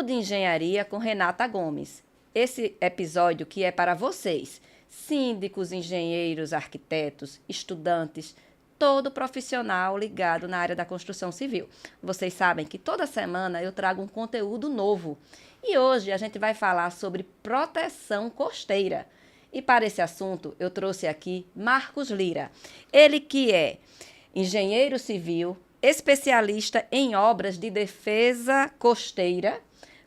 de Engenharia com Renata Gomes. Esse episódio que é para vocês, síndicos, engenheiros, arquitetos, estudantes, todo profissional ligado na área da construção civil. Vocês sabem que toda semana eu trago um conteúdo novo. E hoje a gente vai falar sobre proteção costeira. E para esse assunto eu trouxe aqui Marcos Lira. Ele que é engenheiro civil, especialista em obras de defesa costeira,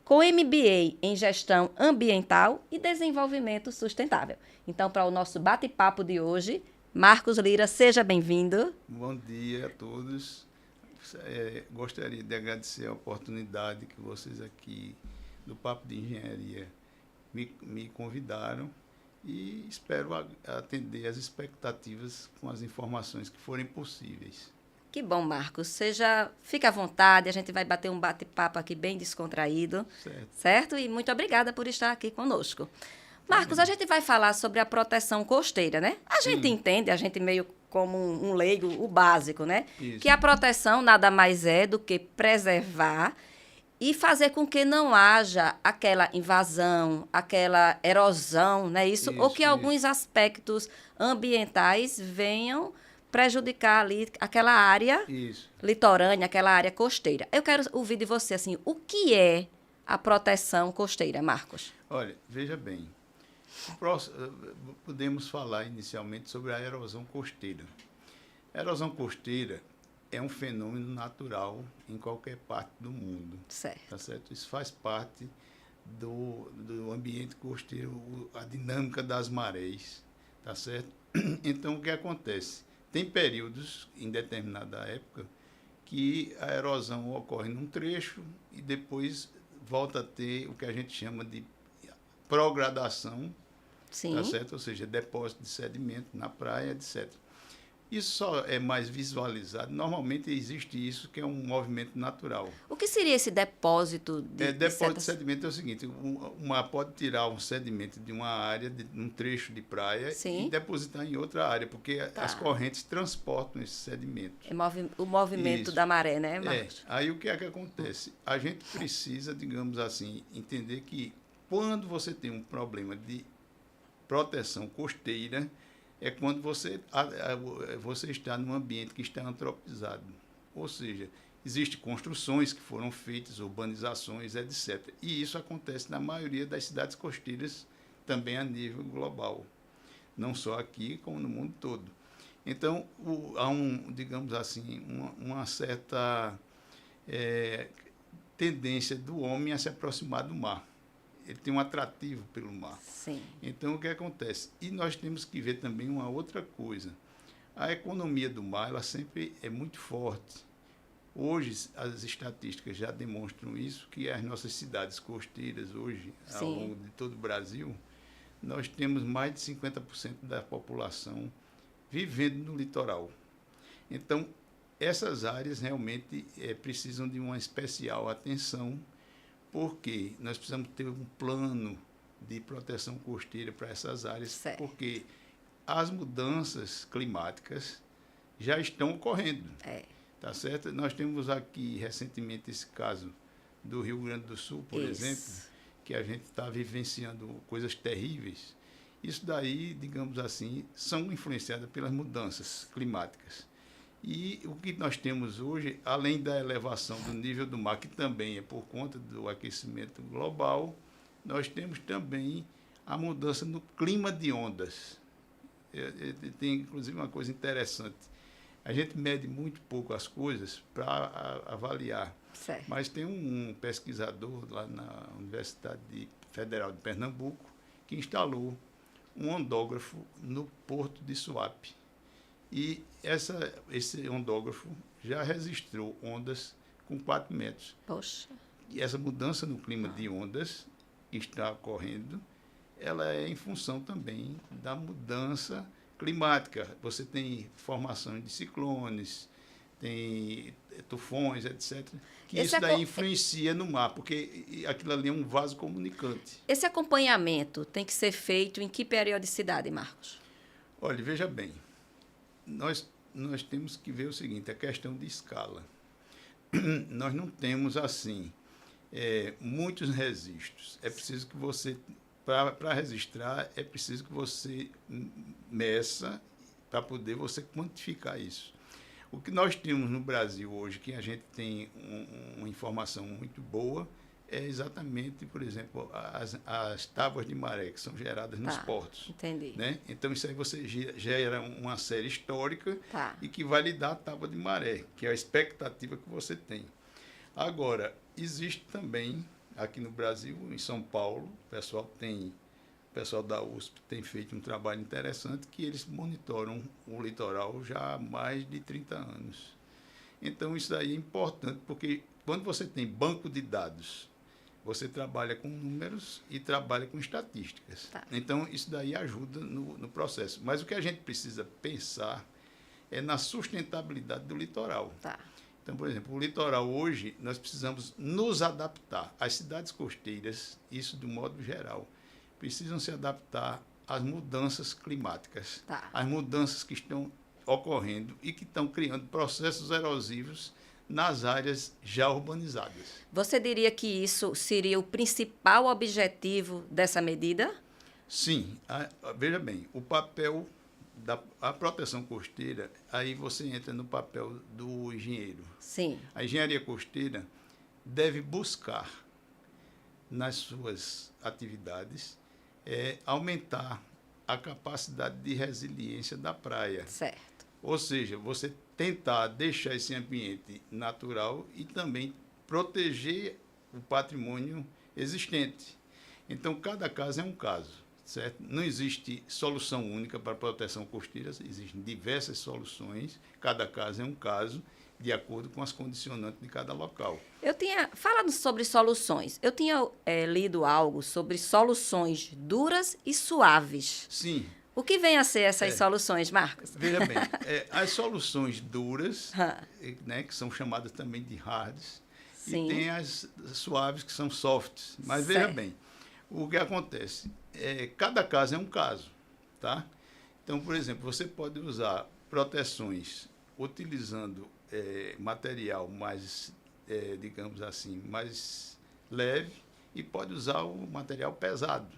com MBA em Gestão Ambiental e Desenvolvimento Sustentável. Então, para o nosso bate-papo de hoje, Marcos Lira, seja bem-vindo. Bom dia a todos. Gostaria de agradecer a oportunidade que vocês aqui do Papo de Engenharia me convidaram e espero atender às expectativas com as informações que forem possíveis. Que bom, Marcos. Fica à vontade, a gente vai bater um bate-papo aqui bem descontraído, certo? E muito obrigada por estar aqui conosco. Marcos, a gente vai falar sobre a proteção costeira, né? A gente entende, a gente meio como um leigo, o básico, né? Isso. Que a proteção nada mais é do que preservar e fazer com que não haja aquela invasão, aquela erosão, né? Ou que alguns aspectos ambientais venham prejudicar ali aquela área litorânea, aquela área costeira. Eu quero ouvir de você, assim, o que é a proteção costeira, Marcos? Olha, veja bem, podemos falar inicialmente sobre a erosão costeira. A erosão costeira é um fenômeno natural em qualquer parte do mundo. Certo. Tá certo? Isso faz parte do ambiente costeiro, a dinâmica das marés, tá certo? Então, o que acontece? Tem períodos, em determinada época, que a erosão ocorre num trecho e depois volta a ter o que a gente chama de progradação, tá certo? Ou seja, depósito de sedimento na praia, etc. Isso só é mais visualizado. Normalmente existe isso, que é um movimento natural. O que seria esse depósito de sedimento é o seguinte, o mar pode tirar um sedimento de uma área, de um trecho de praia, e depositar em outra área, porque as correntes transportam esse sedimento. É o movimento da maré, né, Marcos? Aí o que é que acontece? A gente precisa, digamos assim, entender que quando você tem um problema de proteção costeira, é quando você está num ambiente que está antropizado. Ou seja, existem construções que foram feitas, urbanizações, etc. E isso acontece na maioria das cidades costeiras, também a nível global. Não só aqui, como no mundo todo. Então, há digamos assim, uma certa tendência do homem a se aproximar do mar. Ele tem um atrativo pelo mar. Sim. Então, o que acontece? E nós temos que ver também uma outra coisa. A economia do mar, ela sempre é muito forte. Hoje, as estatísticas já demonstram isso, que as nossas cidades costeiras, hoje, ao longo de todo o Brasil, nós temos mais de 50% da população vivendo no litoral. Então, essas áreas realmente precisam de uma especial atenção, porque nós precisamos ter um plano de proteção costeira para essas áreas, porque as mudanças climáticas já estão ocorrendo. Tá certo? Nós temos aqui, recentemente, esse caso do Rio Grande do Sul, por exemplo, que a gente está vivenciando coisas terríveis. Isso daí, digamos assim, são influenciadas pelas mudanças climáticas. E o que nós temos hoje, além da elevação do nível do mar, que também é por conta do aquecimento global, nós temos também a mudança no clima de ondas. Tem, inclusive, uma coisa interessante. A gente mede muito pouco as coisas para avaliar. Mas tem um pesquisador lá na Universidade Federal de Pernambuco que instalou um ondógrafo no porto de Suape. E esse ondógrafo já registrou ondas com 4 metros. Poxa. E essa mudança no clima de ondas que está ocorrendo, ela é em função também da mudança climática. Você tem formação de ciclones, tem tufões, etc. Que isso daí influencia no mar, porque aquilo ali é um vaso comunicante. Esse acompanhamento tem que ser feito em que periodicidade, Marcos? Olha, veja bem. Nós temos que ver o seguinte, a questão de escala. Nós não temos, assim, muitos registros. É preciso que você, para registrar, é preciso que você meça para poder você quantificar isso. O que nós temos no Brasil hoje, que a gente tem uma informação muito boa, é exatamente, por exemplo, as tábuas de maré que são geradas nos portos. Entendi. Né? Então, isso aí você gera uma série histórica Tá. e que vai lhe dar a tábua de maré, que é a expectativa que você tem. Agora, existe também, aqui no Brasil, em São Paulo, o pessoal da USP tem feito um trabalho interessante que eles monitoram o litoral já há mais de 30 anos. Então, isso aí é importante, porque quando você tem banco de dados, você trabalha com números e trabalha com estatísticas. Tá. Então, isso daí ajuda no processo. Mas o que a gente precisa pensar é na sustentabilidade do litoral. Tá. Então, por exemplo, o litoral hoje, nós precisamos nos adaptar. As cidades costeiras, isso de um modo geral, precisam se adaptar às mudanças climáticas, Tá. às mudanças que estão ocorrendo e que estão criando processos erosivos nas áreas já urbanizadas. Você diria que isso seria o principal objetivo dessa medida? Sim, veja bem, o papel da proteção costeira, aí você entra no papel do engenheiro. Sim. A engenharia costeira deve buscar, nas suas atividades, aumentar a capacidade de resiliência da praia. Certo. Ou seja, você tentar deixar esse ambiente natural e também proteger o patrimônio existente. Então, cada caso é um caso, certo? Não existe solução única para a proteção costeira, existem diversas soluções, cada caso é um caso, de acordo com as condicionantes de cada local. Falando sobre soluções, eu tinha lido algo sobre soluções duras e suaves. Sim. O que vem a ser essas soluções, Marcos? Veja bem, as soluções duras, né, que são chamadas também de hards, Sim. e tem as suaves, que são softs. Mas Certo. veja bem, o que acontece? Cada caso é um caso, tá? Então, por exemplo, você pode usar proteções utilizando material mais, digamos assim, mais leve e pode usar o material pesado.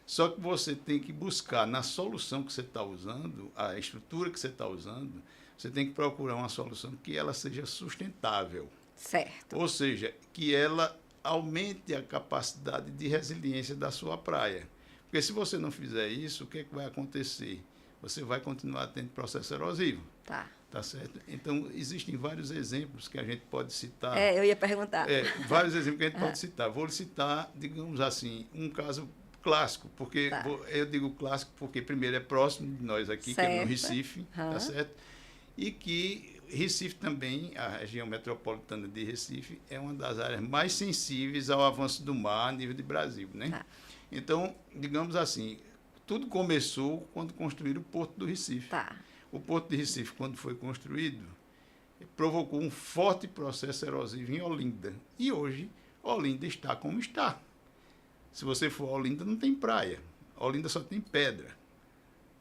Só que você tem que buscar na solução que você está usando, a estrutura que você está usando, você tem que procurar uma solução que ela seja sustentável. Certo. Ou seja, que ela aumente a capacidade de resiliência da sua praia. Porque se você não fizer isso, o que é que vai acontecer? Você vai continuar tendo processo erosivo. Tá. Tá certo? Então, existem vários exemplos que a gente pode citar. Eu ia perguntar. Vários exemplos que a gente pode citar. Vou citar, digamos assim, um caso clássico, porque eu digo clássico porque, primeiro, é próximo de nós aqui, certo. que é no Recife, tá certo? E que Recife também, a região metropolitana de Recife, é uma das áreas mais sensíveis ao avanço do mar a nível de Brasil, né? Tá. Então, digamos assim, tudo começou quando construíram o Porto do Recife. Tá. O Porto de Recife, quando foi construído, provocou um forte processo erosivo em Olinda. E hoje, Olinda está como está. Se você for a Olinda, não tem praia. Olinda só tem pedra.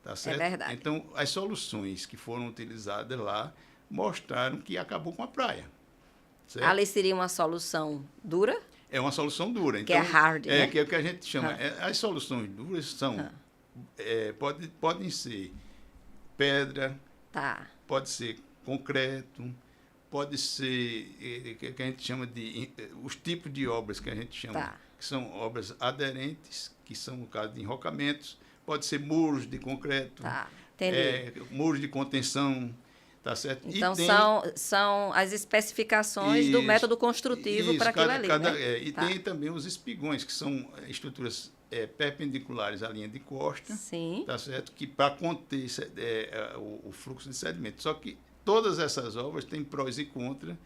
Tá certo? É verdade. Então, as soluções que foram utilizadas lá mostraram que acabou com a praia. Certo? Ali seria uma solução dura? É uma solução dura. Que é hard, né? Que é o que a gente chama. As soluções duras são... podem ser pedra, Tá. pode ser concreto, pode ser que a gente chama de os tipos de obras que a gente chama, que são obras aderentes, que são no caso de enrocamentos, pode ser muros de concreto, muros de contenção, tá certo? Então são as especificações do método construtivo para aquilo ali, né? Tem também os espigões, que são estruturas perpendiculares à linha de costa, sim, tá certo? Que para conter o fluxo de sedimento. Só que todas essas obras têm prós e contras,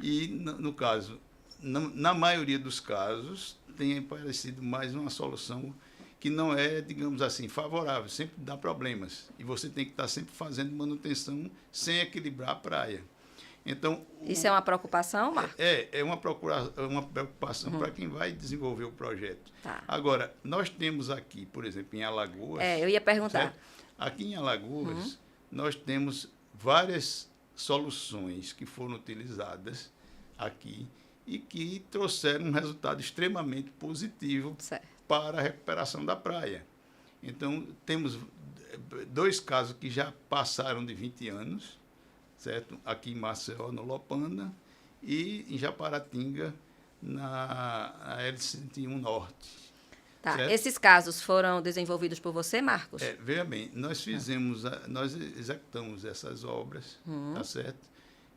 e no caso, na maioria dos casos, tem aparecido mais uma solução que não é, digamos assim, favorável, sempre dá problemas. E você tem que estar sempre fazendo manutenção sem equilibrar a praia. Então, isso é uma preocupação, Marcos? É uma preocupação para quem vai desenvolver o projeto. Tá. Agora, nós temos aqui, por exemplo, em Alagoas... eu ia perguntar. Certo? Aqui em Alagoas, nós temos várias soluções que foram utilizadas aqui e que trouxeram um resultado extremamente positivo Certo. para a recuperação da praia. Então, temos 2 casos que já passaram de 20 anos, certo? Aqui em Maceió, no Lopanda, e em Japaratinga, na L101 Norte. Tá. Certo? Esses casos foram desenvolvidos por você, Marcos? Veja bem, nós executamos essas obras, tá certo?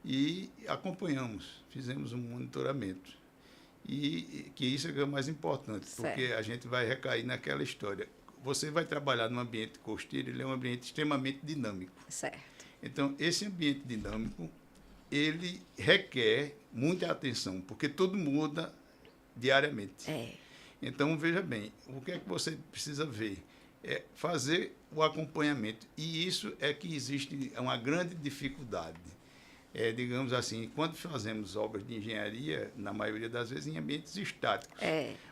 E acompanhamos, fizemos um monitoramento. E que isso é o mais importante, porque Certo. a gente vai recair naquela história. Você vai trabalhar num ambiente costeiro, ele é um ambiente extremamente dinâmico. Certo. Então, esse ambiente dinâmico, ele requer muita atenção, porque tudo muda diariamente. Então, veja bem, o que é que você precisa ver? É fazer o acompanhamento. E isso é que existe uma grande dificuldade. Digamos assim, quando fazemos obras de engenharia, na maioria das vezes em ambientes estáticos.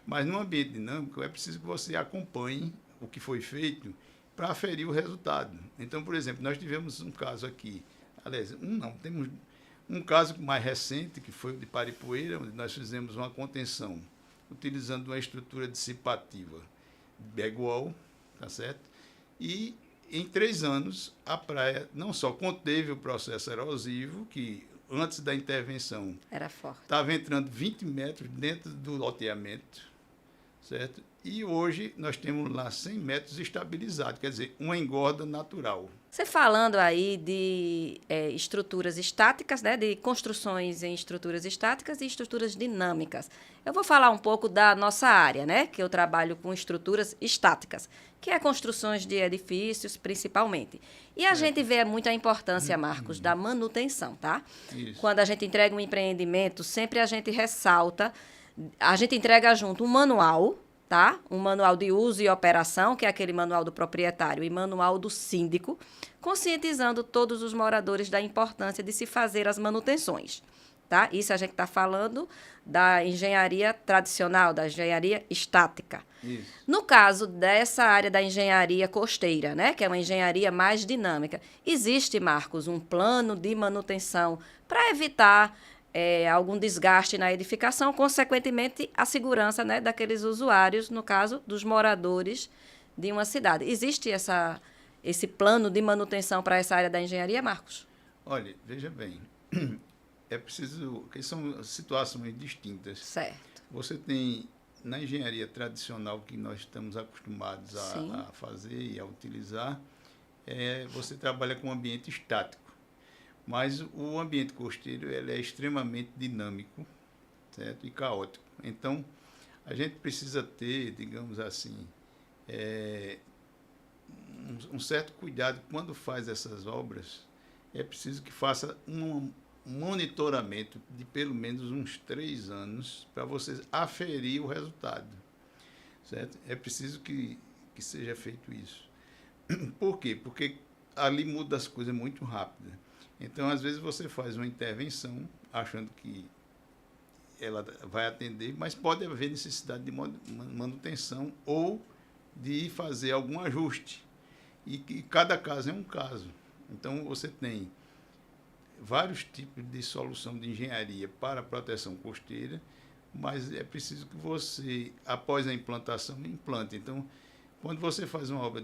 Mas num ambiente dinâmico, é preciso que você acompanhe o que foi feito para aferir o resultado. Então, por exemplo, nós tivemos um caso aqui, aliás, temos um caso mais recente, que foi o de Paripoeira, onde nós fizemos uma contenção utilizando uma estrutura dissipativa backwall, tá certo? E em 3 anos a praia não só conteve o processo erosivo, que antes da intervenção era forte, estava entrando 20 metros dentro do loteamento, certo? E hoje nós temos lá 100 metros estabilizados, quer dizer, uma engorda natural. Você falando aí de estruturas estáticas, né, de construções em estruturas estáticas e estruturas dinâmicas. Eu vou falar um pouco da nossa área, né, que eu trabalho com estruturas estáticas, que é construções de edifícios, principalmente. E a gente vê muito a importância, Marcos, da manutenção, tá? Isso. Quando a gente entrega um empreendimento, sempre a gente ressalta, a gente entrega junto um manual, tá? Um manual de uso e operação, que é aquele manual do proprietário, e manual do síndico, conscientizando todos os moradores da importância de se fazer as manutenções, tá? Isso a gente está falando da engenharia tradicional, da engenharia estática. Isso. No caso dessa área da engenharia costeira, né, que é uma engenharia mais dinâmica, existe, Marcos, um plano de manutenção para evitar algum desgaste na edificação, consequentemente, a segurança, né, daqueles usuários, no caso, dos moradores de uma cidade. Existe esse plano de manutenção para essa área da engenharia, Marcos? Olha, veja bem, é preciso, que são situações distintas. Certo. Você tem, na engenharia tradicional que nós estamos acostumados a fazer e a utilizar, você trabalha com um ambiente estático. Mas o ambiente costeiro ele é extremamente dinâmico, certo? E caótico. Então, a gente precisa ter, digamos assim, um certo cuidado quando faz essas obras. É preciso que faça um monitoramento de pelo menos uns 3 anos para você aferir o resultado, certo? É preciso que seja feito isso. Por quê? Porque ali muda as coisas muito rápido. Então, às vezes, você faz uma intervenção achando que ela vai atender, mas pode haver necessidade de manutenção ou de fazer algum ajuste. E cada caso é um caso. Então, você tem vários tipos de solução de engenharia para a proteção costeira, mas é preciso que você, após a implantação, implante. Então, quando você faz uma obra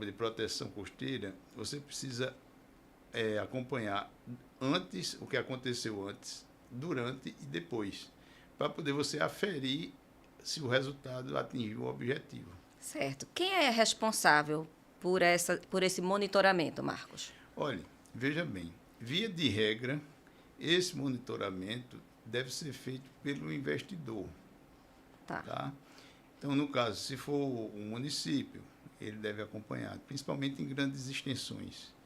de proteção costeira, você precisa acompanhar antes, o que aconteceu antes, durante e depois, para poder você aferir se o resultado atingiu o objetivo. Certo. Quem é responsável por esse monitoramento, Marcos? Olha, veja bem, via de regra, esse monitoramento deve ser feito pelo investidor. Tá? Então, no caso, se for um município, ele deve acompanhar, principalmente em grandes extensões.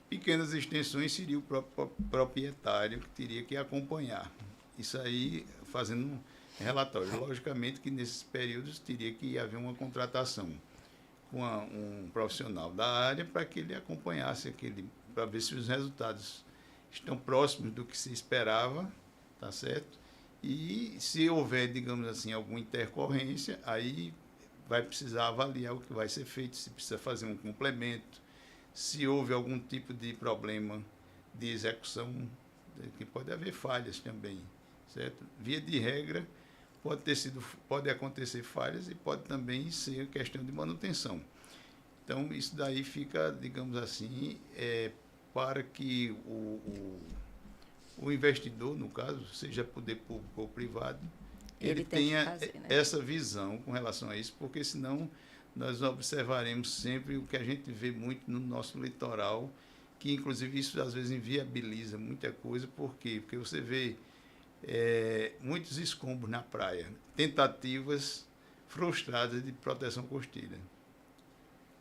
Pequenas extensões seria o próprio proprietário que teria que acompanhar. Isso aí, fazendo um relatório. Logicamente que nesses períodos teria que haver uma contratação com um profissional da área para que ele acompanhasse para ver se os resultados estão próximos do que se esperava, tá certo? E se houver, digamos assim, alguma intercorrência, aí vai precisar avaliar o que vai ser feito, se precisa fazer um complemento, se houve algum tipo de problema de execução, que pode haver falhas também, certo? Via de regra, pode acontecer falhas e pode também ser questão de manutenção. Então, isso daí fica, digamos assim, para que o investidor, no caso, seja poder público ou privado, ele tenha fazer, né? essa visão com relação a isso, porque senão nós observaremos sempre o que a gente vê muito no nosso litoral, que inclusive isso às vezes inviabiliza muita coisa. Por quê? Porque você vê muitos escombros na praia, tentativas frustradas de proteção costeira.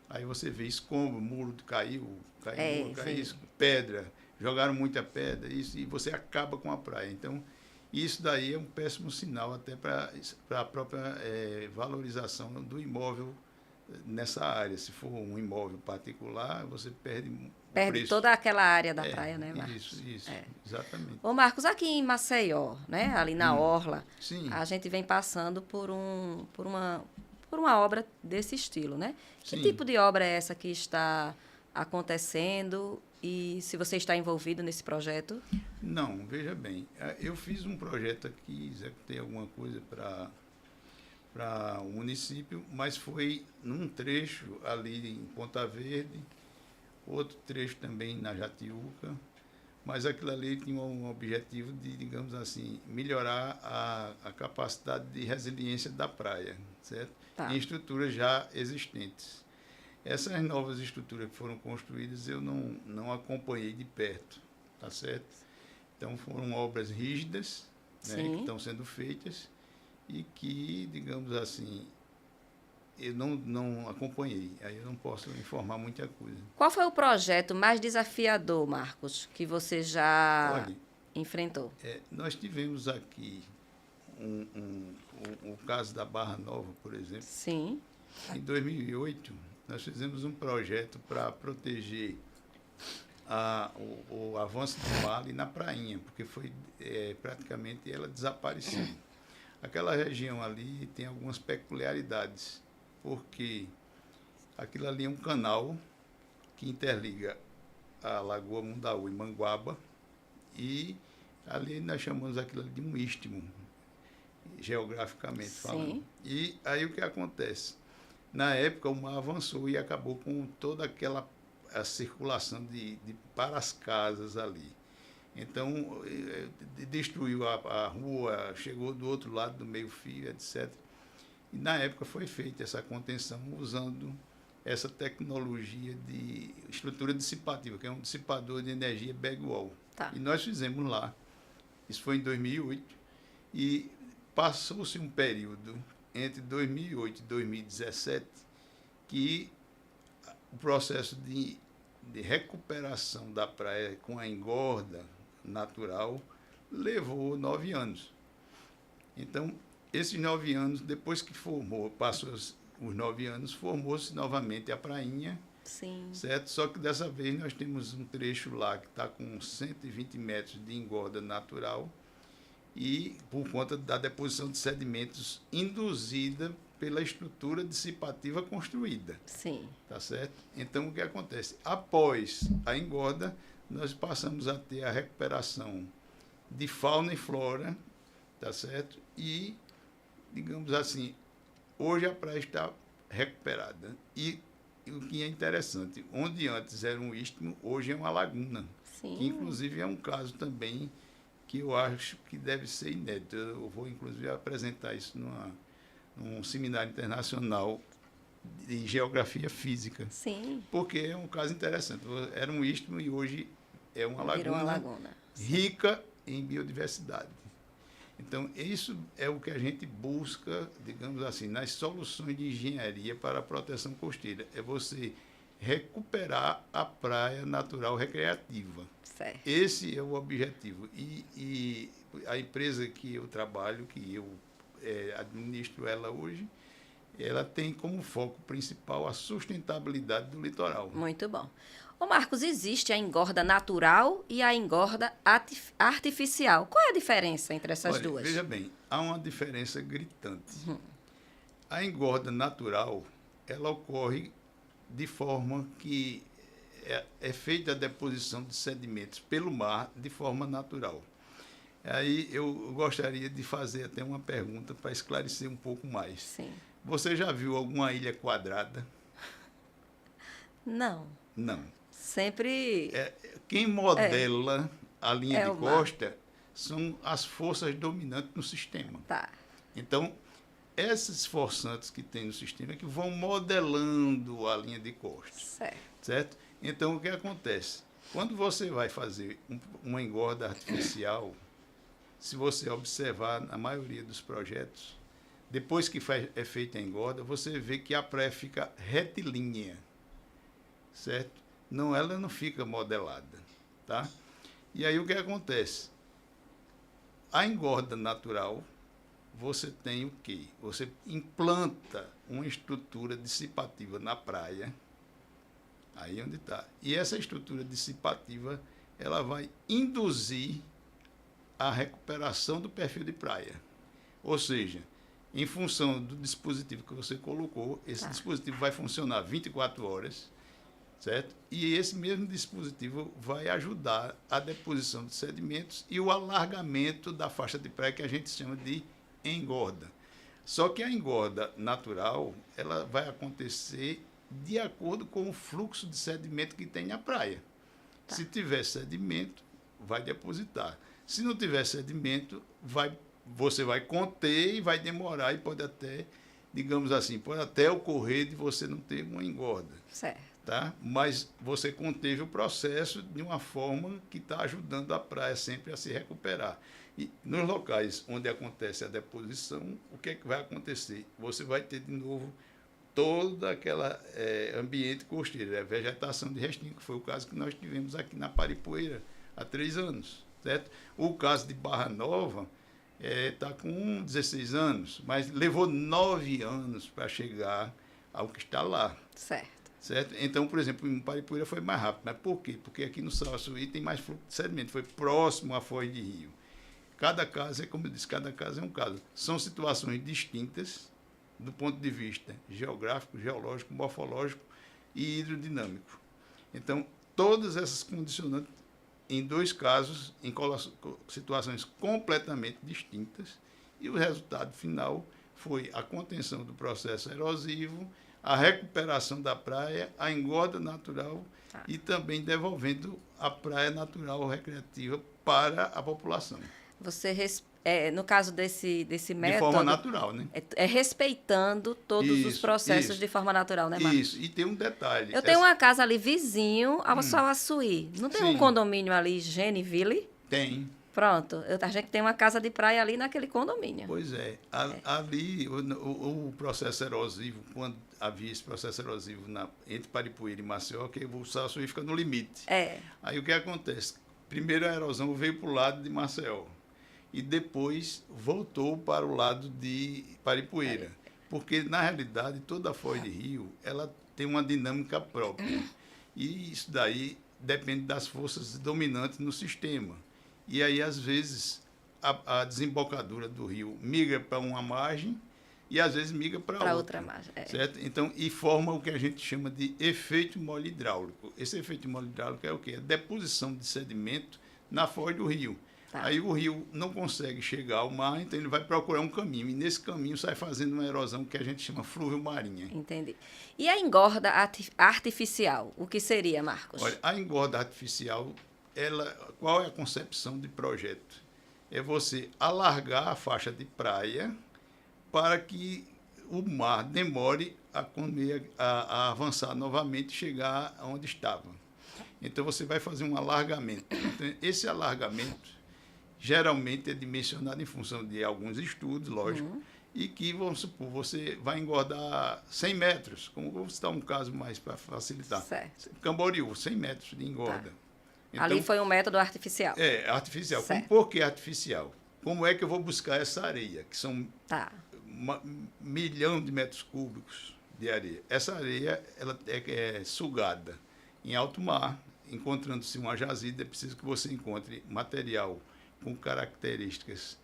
Aí você vê escombro, muro caiu, isso, pedra, jogaram muita pedra, isso, e você acaba com a praia. Então, isso daí é um péssimo sinal até para a própria valorização do imóvel nessa área. Se for um imóvel particular, você perde preço. Toda aquela área da praia, né, Marcos? Isso, exatamente. Ô, Marcos, aqui em Maceió, né, ali na Orla, sim. A gente vem passando por uma obra desse estilo, né? Que Sim. tipo de obra é essa que está acontecendo e se você está envolvido nesse projeto? Não, veja bem, eu fiz um projeto aqui, executei alguma coisa para o município, mas foi num trecho ali em Ponta Verde, outro trecho também na Jatiuca, mas aquilo ali tinha um objetivo de, digamos assim, melhorar a capacidade de resiliência da praia, certo? Tá. Em estruturas já existentes. Essas novas estruturas que foram construídas eu não acompanhei de perto, tá certo? Então foram obras rígidas, né, que estão sendo feitas e que, digamos assim, eu não acompanhei, aí eu não posso informar muita coisa. Qual foi o projeto mais desafiador, Marcos, que você já enfrentou? Nós tivemos aqui o caso da Barra Nova, por exemplo. Sim. Em 2008, nós fizemos um projeto para proteger o avanço do mar ali na prainha, porque foi praticamente ela desapareceu. Aquela região ali tem algumas peculiaridades, porque aquilo ali é um canal que interliga a Lagoa Mundaú e Manguaba, e ali nós chamamos aquilo ali de um istmo, geograficamente falando. E aí o que acontece? Na época o mar avançou e acabou com toda aquela circulação para as casas ali. Então, destruiu a rua, chegou do outro lado do meio-fio, etc. E na época foi feita essa contenção usando essa tecnologia de estrutura dissipativa, que é um dissipador de energia Bagwell. Tá. E nós fizemos lá, isso foi em 2008, e passou-se um período entre 2008 e 2017 que o processo de recuperação da praia com a engorda natural levou 9 anos. Então, esses 9 anos, depois que passou os 9 anos, formou-se novamente a prainha. Sim. Certo? Só que dessa vez nós temos um trecho lá que está com 120 metros de engorda natural e por conta da deposição de sedimentos induzida pela estrutura dissipativa construída. Sim. Tá certo? Então, o que acontece? Após a engorda, nós passamos a ter a recuperação de fauna e flora, tá certo? E, digamos assim, hoje a praia está recuperada. E o que é interessante, onde antes era um istmo, hoje é uma laguna. Sim. Que, inclusive, é um caso também que eu acho que deve ser inédito. Eu vou, inclusive, apresentar isso num seminário internacional de geografia física. Sim. Porque é um caso interessante. Era um istmo e hoje é uma laguna rica em biodiversidade. Então, isso é o que a gente busca, digamos assim, nas soluções de engenharia para a proteção costeira. É você recuperar a praia natural recreativa. Certo. Esse é o objetivo. E a empresa que eu trabalho, que eu administro ela hoje, ela tem como foco principal a sustentabilidade do litoral. Muito bom. Ô Marcos, existe a engorda natural e a engorda artificial. Qual é a diferença entre essas duas? Veja bem, há uma diferença gritante. A engorda natural, ela ocorre de forma que é feita a deposição de sedimentos pelo mar de forma natural. Aí eu gostaria de fazer até uma pergunta para esclarecer um pouco mais. Sim. Você já viu alguma ilha quadrada? Não. Não. Sempre Quem modela a linha de o mar. costa são as forças dominantes no sistema. Tá. Então, esses forçantes que tem no sistema é que vão modelando a linha de costa. Certo. Certo? Então, o que acontece? Quando você vai fazer uma engorda artificial, se você observar na maioria dos projetos, depois que é feita a engorda, você vê que a praia fica retilínea, certo? Não, ela não fica modelada, tá? E aí o que acontece? A engorda natural, você tem o quê? Você implanta uma estrutura dissipativa na praia, aí onde está. E essa estrutura dissipativa, ela vai induzir a recuperação do perfil de praia. Ou seja, em função do dispositivo que você colocou, esse dispositivo vai funcionar 24 horas, certo? E esse mesmo dispositivo vai ajudar a deposição de sedimentos e o alargamento da faixa de praia que a gente chama de engorda. Só que a engorda natural, ela vai acontecer de acordo com o fluxo de sedimento que tem na praia. Tá. Se tiver sedimento, vai depositar. Se não tiver sedimento, você vai conter e vai demorar e pode até, digamos assim, pode até ocorrer de você não ter uma engorda. Certo. Tá? Mas você conteve o processo de uma forma que está ajudando a praia sempre a se recuperar. E nos locais onde acontece a deposição, o que é que vai acontecer? Você vai ter de novo todo aquele ambiente costeiro, a vegetação de restinho, que foi o caso que nós tivemos aqui na Paripoeira há 3 anos. Certo? O caso de Barra Nova está com 16 anos, mas levou 9 anos para chegar ao que está lá. Certo? Então, por exemplo, em Paripoeira foi mais rápido. Mas por quê? Porque aqui no Sarassuí tem mais fluxo de sedimento, foi próximo à foz de rio. Cada caso, como eu disse, cada caso é um caso. São situações distintas do ponto de vista geográfico, geológico, morfológico e hidrodinâmico. Então, todas essas condicionantes, em 2 casos, em situações completamente distintas, e o resultado final foi a contenção do processo erosivo, a recuperação da praia, a engorda natural e também devolvendo a praia natural recreativa para a população. Você, no caso desse método... De forma natural, né? É respeitando todos os processos de forma natural, né, Marcos? Isso, e tem um detalhe. Eu tenho uma casa ali vizinho ao Sarassuí. Não tem um condomínio ali, Geneville? Tem. Pronto, a gente tem uma casa de praia ali naquele condomínio. Pois é. Ali, o processo erosivo, quando havia esse processo erosivo entre Paripoeira e Maceió, que o Sarassuí fica no limite. Aí o que acontece? Primeiro a erosão veio para o lado de Maceió e depois voltou para o lado de Paripoeira. Porque, na realidade, toda a foz de rio, ela tem uma dinâmica própria. E isso daí depende das forças dominantes no sistema. E aí, às vezes, a desembocadura do rio migra para uma margem e, às vezes, migra para outra margem. Certo? Então, e forma o que a gente chama de efeito mole hidráulico. Esse efeito mole hidráulico é o quê? A deposição de sedimento na foz do rio. Aí o rio não consegue chegar ao mar, então ele vai procurar um caminho. E nesse caminho sai fazendo uma erosão que a gente chama flúvio marinha. Entendi. E a engorda artificial, o que seria, Marcos? Olha, a engorda artificial, qual é a concepção de projeto? É você alargar a faixa de praia para que o mar demore a avançar novamente e chegar aonde estava. Então você vai fazer um alargamento. Então, esse alargamento geralmente é dimensionado em função de alguns estudos, lógico, e que, vamos supor, você vai engordar 100 metros, como vou citar um caso mais para facilitar. Certo. Camboriú, 100 metros de engorda. Então, ali foi um método artificial. Artificial. Por que artificial? Como é que eu vou buscar essa areia, que são 1 milhão de metros cúbicos de areia? Essa areia ela é sugada em alto mar, encontrando-se uma jazida, é preciso que você encontre material com características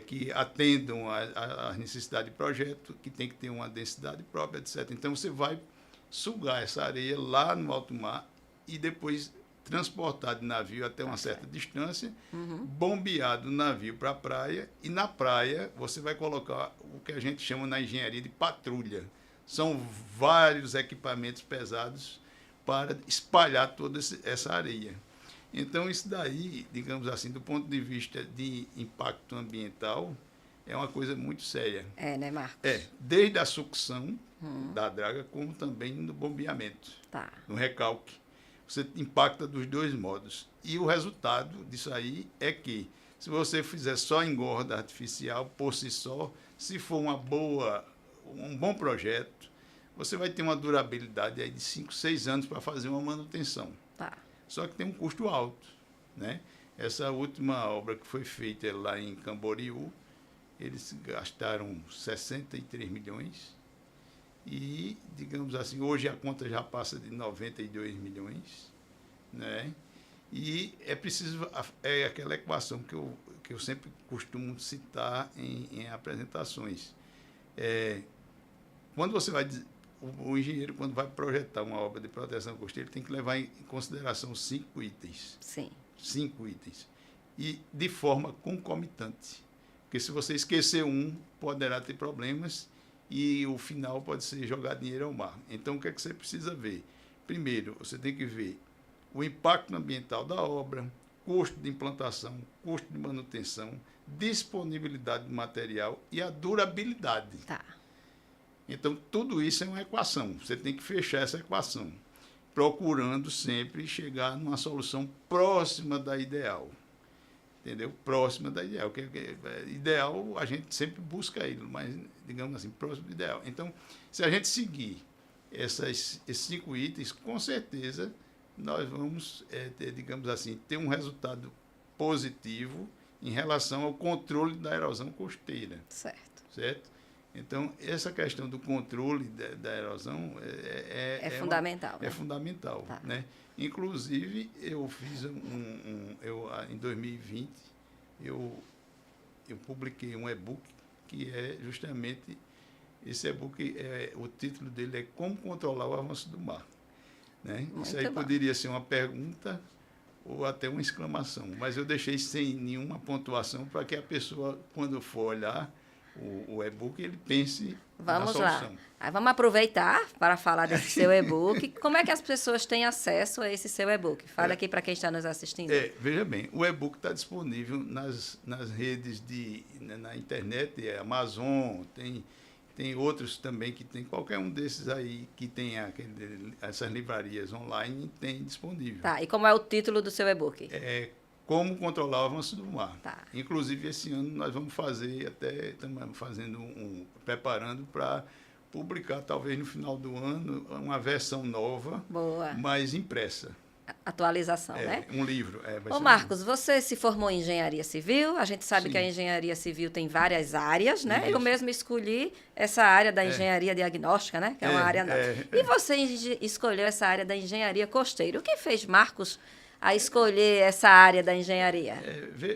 que atendam à necessidade de projeto, que tem que ter uma densidade própria, etc. Então, você vai sugar essa areia lá no alto mar e depois transportado de navio até uma certa distância, bombeado o navio para a praia, e na praia você vai colocar o que a gente chama na engenharia de patrulha. São vários equipamentos pesados para espalhar toda essa areia. Então, isso daí, digamos assim, do ponto de vista de impacto ambiental, é uma coisa muito séria. É, né, Marcos? Desde a sucção da draga, como também no bombeamento, no recalque. Você impacta dos dois modos. E o resultado disso aí é que, se você fizer só engorda artificial, por si só, se for um bom projeto, você vai ter uma durabilidade aí de 5, 6 anos para fazer uma manutenção. Só que tem um custo alto, né? Essa última obra que foi feita lá em Camboriú, eles gastaram 63 milhões e, digamos assim, hoje a conta já passa de 92 milhões, né? E é preciso, é aquela equação que eu sempre costumo citar em apresentações. Quando você vai... O engenheiro, quando vai projetar uma obra de proteção costeira, ele tem que levar em consideração 5 itens. Sim. 5 itens. E de forma concomitante. Porque se você esquecer um, poderá ter problemas e o final pode ser jogar dinheiro ao mar. Então, o que é que você precisa ver? Primeiro, você tem que ver o impacto ambiental da obra, custo de implantação, custo de manutenção, disponibilidade de material e a durabilidade. Então, tudo isso é uma equação. Você tem que fechar essa equação, procurando sempre chegar numa solução próxima da ideal. Entendeu? Próxima da ideal. Ideal, a gente sempre busca ele, mas, digamos assim, próximo do ideal. Então, se a gente seguir esses 5 itens, com certeza nós vamos, digamos assim, ter um resultado positivo em relação ao controle da erosão costeira. Certo? Então, essa questão do controle da erosão é fundamental. É fundamental. Né? Inclusive, eu fiz em 2020, eu publiquei um e-book que é justamente, esse e-book, o título dele é Como Controlar o Avanço do Mar. Né? Isso aí poderia ser uma pergunta ou até uma exclamação, mas eu deixei sem nenhuma pontuação para que a pessoa, quando for olhar o e-book, ele pense na solução. Vamos lá. Vamos aproveitar para falar desse seu e-book. Como é que as pessoas têm acesso a esse seu e-book? Fala aqui para quem está nos assistindo. Veja bem, o e-book está disponível nas redes na internet, Amazon, tem outros também que tem, qualquer um desses aí que tem essas livrarias online tem disponível. E como é o título do seu e-book? Como controlar o avanço do mar. Inclusive, esse ano nós vamos fazer, estamos fazendo preparando para publicar, talvez no final do ano, uma versão nova, mas impressa. Atualização, né? Um livro. Ô, Marcos, você se formou em engenharia civil, a gente sabe que a engenharia civil tem várias áreas, né? Eu mesmo escolhi essa área da engenharia diagnóstica, né? Que é uma área nova. E você escolheu essa área da engenharia costeira. O que fez Marcos a escolher essa área da engenharia?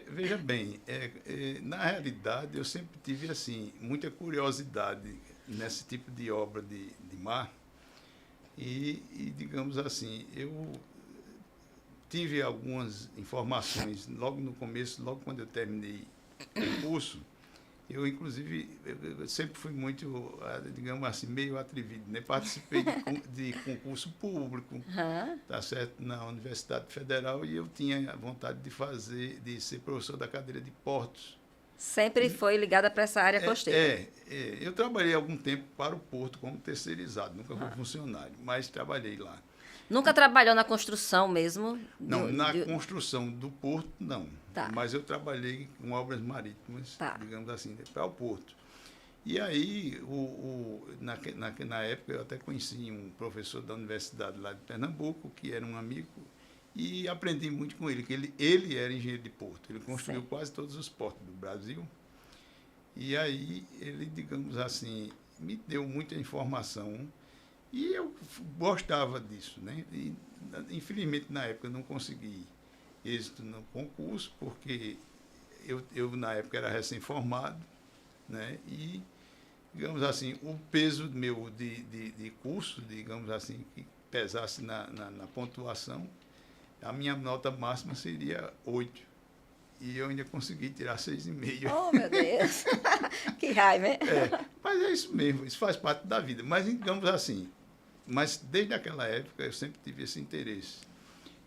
Veja bem, na realidade eu sempre tive assim muita curiosidade nesse tipo de obra de mar e, digamos assim, eu tive algumas informações logo no começo, logo quando eu terminei o curso. Eu, inclusive, eu sempre fui muito, digamos assim, meio atrevido, né? Participei de concurso público, tá certo, na Universidade Federal, e eu tinha vontade de ser professor da cadeira de portos. Sempre foi ligada para essa área costeira? Eu trabalhei algum tempo para o porto como terceirizado, nunca fui funcionário, mas trabalhei lá. Nunca trabalhou na construção mesmo? Não, construção do porto, não. Mas eu trabalhei com obras marítimas, digamos assim, para o porto. E aí, na época, eu até conheci um professor da universidade lá de Pernambuco, que era um amigo, e aprendi muito com ele, que ele era engenheiro de porto. Ele construiu quase todos os portos do Brasil. E aí, ele, digamos assim, me deu muita informação. E eu gostava disso, né? E, infelizmente, na época, eu não consegui êxito no concurso, porque eu na época, era recém-formado, né? E, digamos assim, o peso meu de curso, digamos assim, que pesasse na pontuação, a minha nota máxima seria 8. E eu ainda consegui tirar 6,5. Oh, meu Deus! Que raiva, hein? Mas é isso mesmo, isso faz parte da vida. Mas, digamos assim, mas desde aquela época eu sempre tive esse interesse.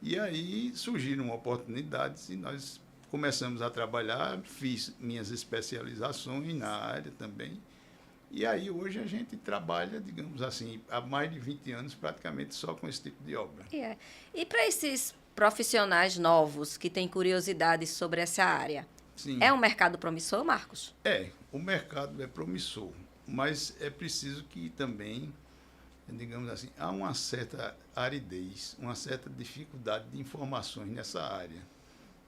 E aí surgiram oportunidades e nós começamos a trabalhar, fiz minhas especializações na área também. E aí hoje a gente trabalha, digamos assim, há mais de 20 anos praticamente só com esse tipo de obra. E para esses profissionais novos que têm curiosidade sobre essa área, Sim. é um mercado promissor, Marcos? O mercado é promissor, mas é preciso que também, digamos assim, há uma certa aridez, uma certa dificuldade de informações nessa área,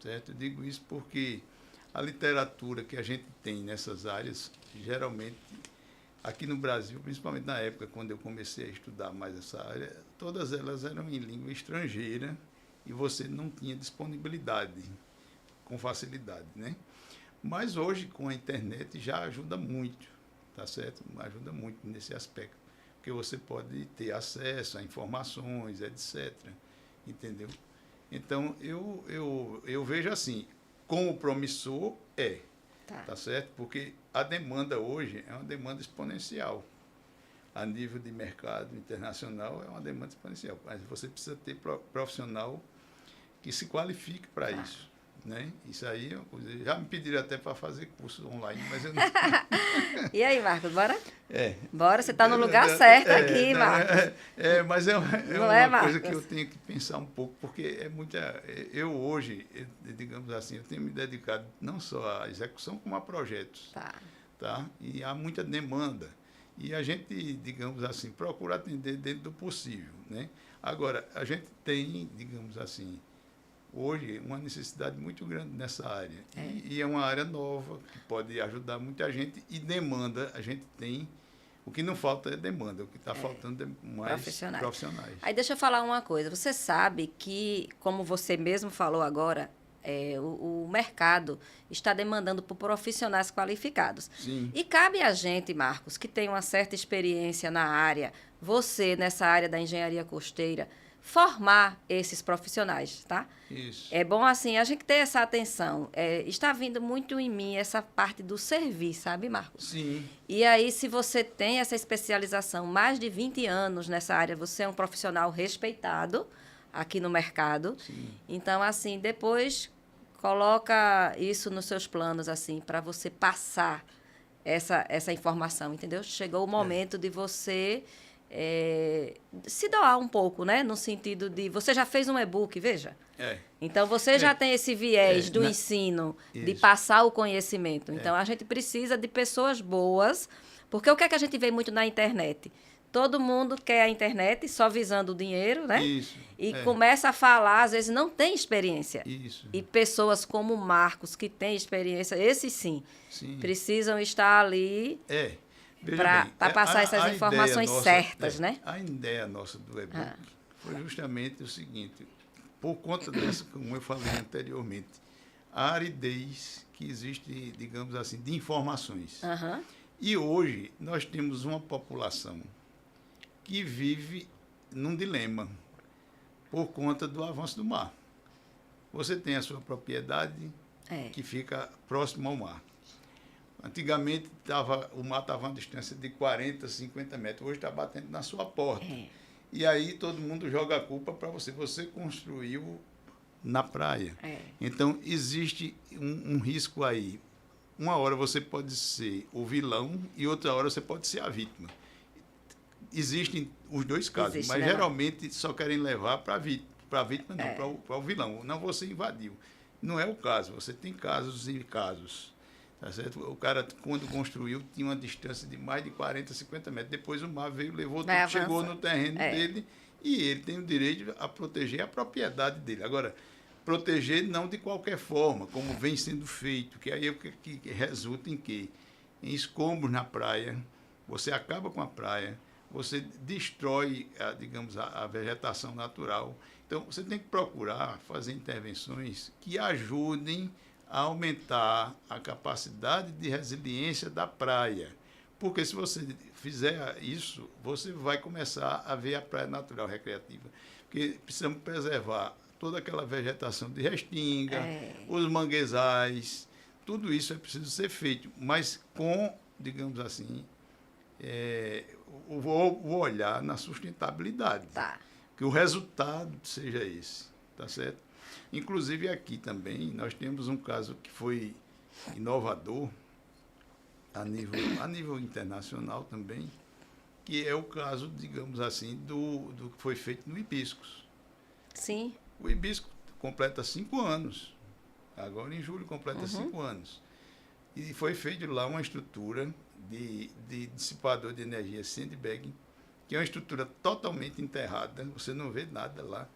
certo? Eu digo isso porque a literatura que a gente tem nessas áreas, geralmente, aqui no Brasil, principalmente na época quando eu comecei a estudar mais essa área, todas elas eram em língua estrangeira e você não tinha disponibilidade com facilidade, né? Mas hoje, com a internet, já ajuda muito, tá certo? Ajuda muito nesse aspecto, porque você pode ter acesso a informações, etc. Entendeu? Então, eu vejo assim, como promissor, tá certo? Porque a demanda hoje é uma demanda exponencial. A nível de mercado internacional, é uma demanda exponencial. Mas você precisa ter profissional que se qualifique para isso, né? Isso aí é uma coisa. Já me pediram até para fazer curso online, mas eu não. E aí, Marcos, bora? Bora, você está no lugar certo aqui, Marcos. Mas é uma coisa que eu tenho que pensar um pouco, porque é muita. Eu hoje, digamos assim, eu tenho me dedicado não só à execução, como a projetos. Tá? E há muita demanda. E a gente, digamos assim, procura atender dentro do possível, né? Agora, a gente tem, digamos assim, hoje uma necessidade muito grande nessa área. E é uma área nova, que pode ajudar muita gente, e demanda, a gente tem. O que não falta é demanda, o que está faltando é mais profissionais. Aí deixa eu falar uma coisa. Você sabe que, como você mesmo falou agora, o mercado está demandando por profissionais qualificados. Sim. E cabe a gente, Marcos, que tem uma certa experiência na área, você nessa área da engenharia costeira, formar esses profissionais, tá? Isso. É bom, assim, a gente ter essa atenção. Está vindo muito em mim essa parte do servir, sabe, Marcos? Sim. E aí, se você tem essa especialização, mais de 20 anos nessa área, você é um profissional respeitado aqui no mercado. Sim. Então, assim, depois coloca isso nos seus planos, assim, para você passar essa informação, entendeu? Chegou o momento de você se doar um pouco, né? No sentido de... Você já fez um e-book, veja. Então, você já tem esse viés do ensino, de passar o conhecimento. Então, a gente precisa de pessoas boas, porque o que é que a gente vê muito na internet? Todo mundo quer a internet só visando o dinheiro, né? Isso. E começa a falar, às vezes não tem experiência. Isso. E pessoas como o Marcos, que têm experiência, esses sim, precisam estar ali para passar essas informações certas, né? A ideia nossa do e-book foi justamente o seguinte, por conta dessa, como eu falei anteriormente, a aridez que existe, digamos assim, de informações. E hoje nós temos uma população que vive num dilema por conta do avanço do mar. Você tem a sua propriedade que fica próximo ao mar. Antigamente, o mar estava a uma distância de 40, 50 metros. Hoje está batendo na sua porta. E aí todo mundo joga a culpa para você. Você construiu na praia. Então, existe um risco aí. Uma hora você pode ser o vilão e outra hora você pode ser a vítima. Existem os dois casos, mas geralmente só querem levar para a vítima, não, para o vilão. Não, você invadiu. Não é o caso. Você tem casos e casos. Tá certo? O cara, quando construiu, tinha uma distância de mais de 40, 50 metros. Depois o mar veio, levou tudo, chegou no terreno dele e ele tem o direito a proteger a propriedade dele. Agora, proteger não de qualquer forma, como vem sendo feito, que aí é o que resulta em quê? Em escombros na praia, você acaba com a praia, você destrói, digamos, a vegetação natural. Então, você tem que procurar fazer intervenções que ajudem a aumentar a capacidade de resiliência da praia. Porque se você fizer isso, você vai começar a ver a praia natural recreativa. Porque precisamos preservar toda aquela vegetação de restinga, os manguezais, tudo isso é preciso ser feito, mas com, digamos assim, o olhar na sustentabilidade. Tá. Que o resultado seja esse, tá certo? Inclusive aqui também nós temos um caso que foi inovador a nível internacional também, que é o caso, digamos assim, do que foi feito no Hibiscus. Sim. O Hibiscus completa 5 anos, agora em julho completa 5 anos. E foi feito lá uma estrutura de dissipador de energia sandbagging, que é uma estrutura totalmente enterrada, você não vê nada lá.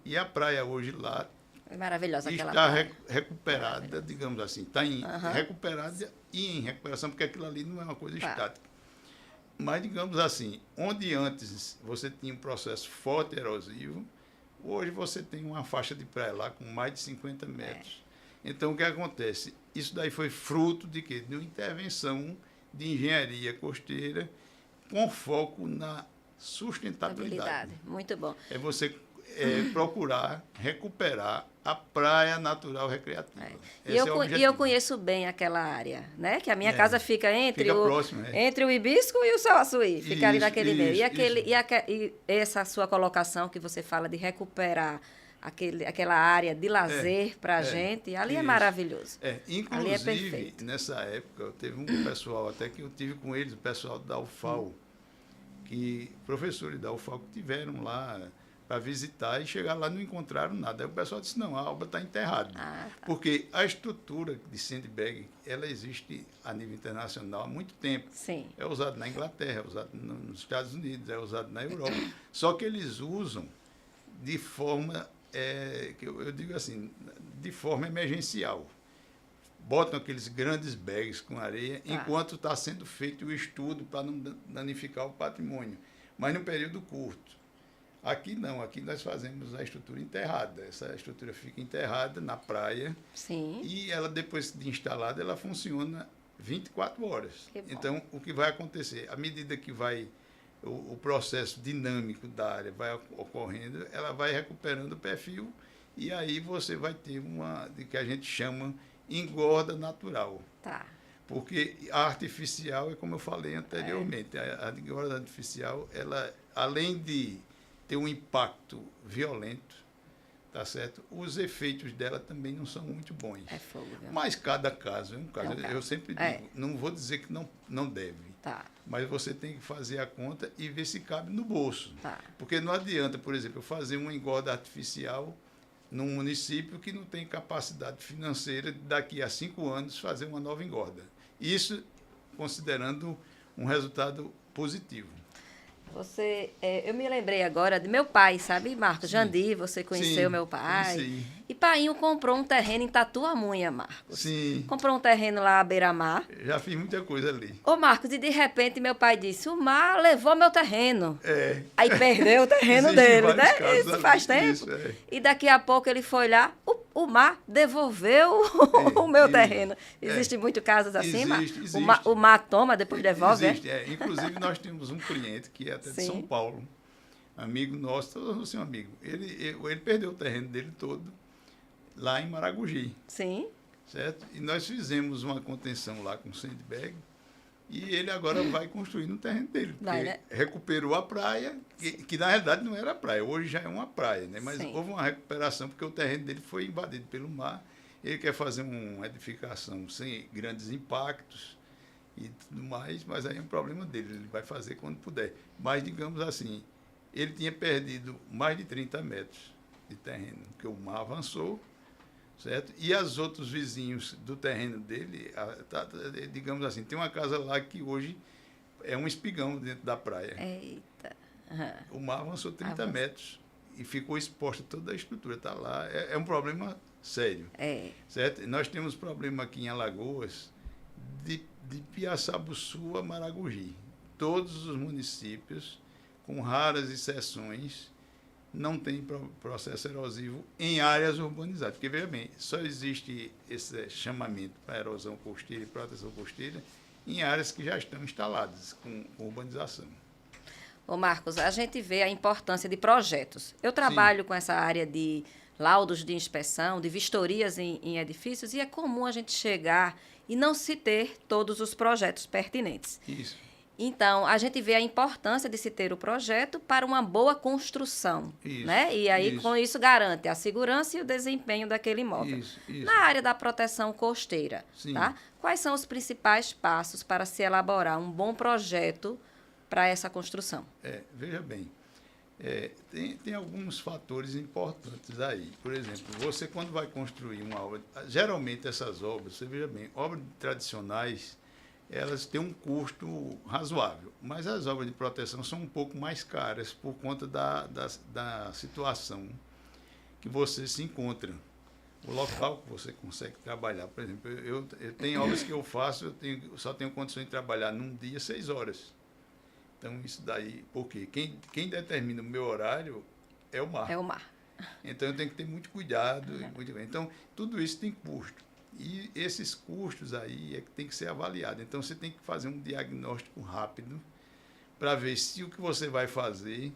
E a praia hoje lá É maravilhosa aquela está praia. recuperada, digamos assim, está recuperada e em recuperação, porque aquilo ali não é uma coisa estática. Mas, digamos assim, onde antes você tinha um processo forte erosivo, hoje você tem uma faixa de praia lá com mais de 50 metros. Então, o que acontece? Isso daí foi fruto de quê? De uma intervenção de engenharia costeira com foco na sustentabilidade. Muito bom. É você procurar recuperar a praia natural recreativa. E eu conheço bem aquela área, né? Que a minha casa fica entre o Hibisco e o Açuí, fica ali naquele meio. E essa sua colocação que você fala de recuperar aquela área de lazer para a gente, ali é maravilhoso. Inclusive, ali é perfeito. Nessa época, teve um pessoal, até que eu tive com eles, o pessoal da UFAL, que professores da UFAL que tiveram lá para visitar e chegar lá não encontraram nada. Aí o pessoal disse, não, a obra está enterrada. Porque a estrutura de sandbag, ela existe a nível internacional há muito tempo. Sim. É usado na Inglaterra, é usado nos Estados Unidos, é usado na Europa. Só que eles usam de forma, que eu digo assim, de forma emergencial. Botam aqueles grandes bags com areia, enquanto está sendo feito o estudo para não danificar o patrimônio. Mas num período curto. Aqui não, aqui nós fazemos a estrutura enterrada. Essa estrutura fica enterrada na praia. Sim. E ela, depois de instalada, ela funciona 24 horas. Então, o que vai acontecer? À medida que o processo dinâmico da área vai ocorrendo, ela vai recuperando o perfil e aí você vai ter de que a gente chama engorda natural. Tá. Porque a artificial é como eu falei anteriormente. A engorda artificial, ela, além de ter um impacto violento, tá certo? Os efeitos dela também não são muito bons. É fogo, viu? Mas cada caso é um caso. Eu sempre digo, não vou dizer que não deve. Tá. Mas você tem que fazer a conta e ver se cabe no bolso. Tá. Porque não adianta, por exemplo, eu fazer uma engorda artificial num município que não tem capacidade financeira de daqui a 5 anos fazer uma nova engorda. Isso considerando um resultado positivo. Eu me lembrei agora de meu pai, sabe, Marcos? Jandir, você conheceu meu pai. Sim. E painho comprou um terreno em Tatuamunha, Marcos. Sim. Comprou um terreno lá à beira-mar. Já fiz muita coisa ali. Ô, Marcos, e de repente meu pai disse, o mar levou meu terreno. Aí perdeu o terreno dele, né? Isso ali, faz tempo. Isso, E daqui a pouco ele foi lá, o mar devolveu o meu terreno. Existe muito casos assim, existe. O mar toma, depois devolve, existe, Inclusive, nós temos um cliente que é até de São Paulo, amigo nosso, todo assim, um amigo. Ele perdeu o terreno dele todo lá em Maragogi. Sim. Certo? E nós fizemos uma contenção lá com sandbag e ele agora vai construir no terreno dele. Porque recuperou a praia, que na realidade não era praia, hoje já é uma praia, né? Mas houve uma recuperação porque o terreno dele foi invadido pelo mar. Ele quer fazer uma edificação sem grandes impactos e tudo mais, mas aí é um problema dele, ele vai fazer quando puder. Mas, digamos assim, ele tinha perdido mais de 30 metros de terreno, porque o mar avançou, certo? E os outros vizinhos do terreno dele, digamos assim, tem uma casa lá que hoje é um espigão dentro da praia. Eita. O mar avançou 30 metros e ficou exposta toda a estrutura, está lá. É um problema sério, certo? Nós temos problema aqui em Alagoas de Piaçabuçu a Maragogi. Todos os municípios, com raras exceções, não tem processo erosivo em áreas urbanizadas. Porque, veja bem, só existe esse chamamento para erosão costeira e proteção costeira em áreas que já estão instaladas com urbanização. Ô Marcos, a gente vê a importância de projetos. Eu trabalho com essa área de laudos de inspeção, de vistorias em edifícios, e é comum a gente chegar e não se ter todos os projetos pertinentes. Isso. Então, a gente vê a importância de se ter o projeto para uma boa construção, Isso, né? E aí, isso. com isso, garante a segurança e o desempenho daquele imóvel. Isso. Na área da proteção costeira, Sim. tá? Quais são os principais passos para se elaborar um bom projeto para essa construção? Veja bem, tem alguns fatores importantes aí. Por exemplo, você quando vai construir uma obra, geralmente essas obras, você veja bem, obras tradicionais, elas têm um custo razoável, mas as obras de proteção são um pouco mais caras por conta da situação que você se encontra, o local que você consegue trabalhar. Por exemplo, eu tenho obras que eu faço, só tenho condições de trabalhar num dia 6 horas. Então, isso daí, porque quem determina o meu horário é o mar. É o mar. Então, eu tenho que ter muito cuidado. Então, tudo isso tem custo. E esses custos aí é que tem que ser avaliado. Então, você tem que fazer um diagnóstico rápido para ver se o que você vai fazer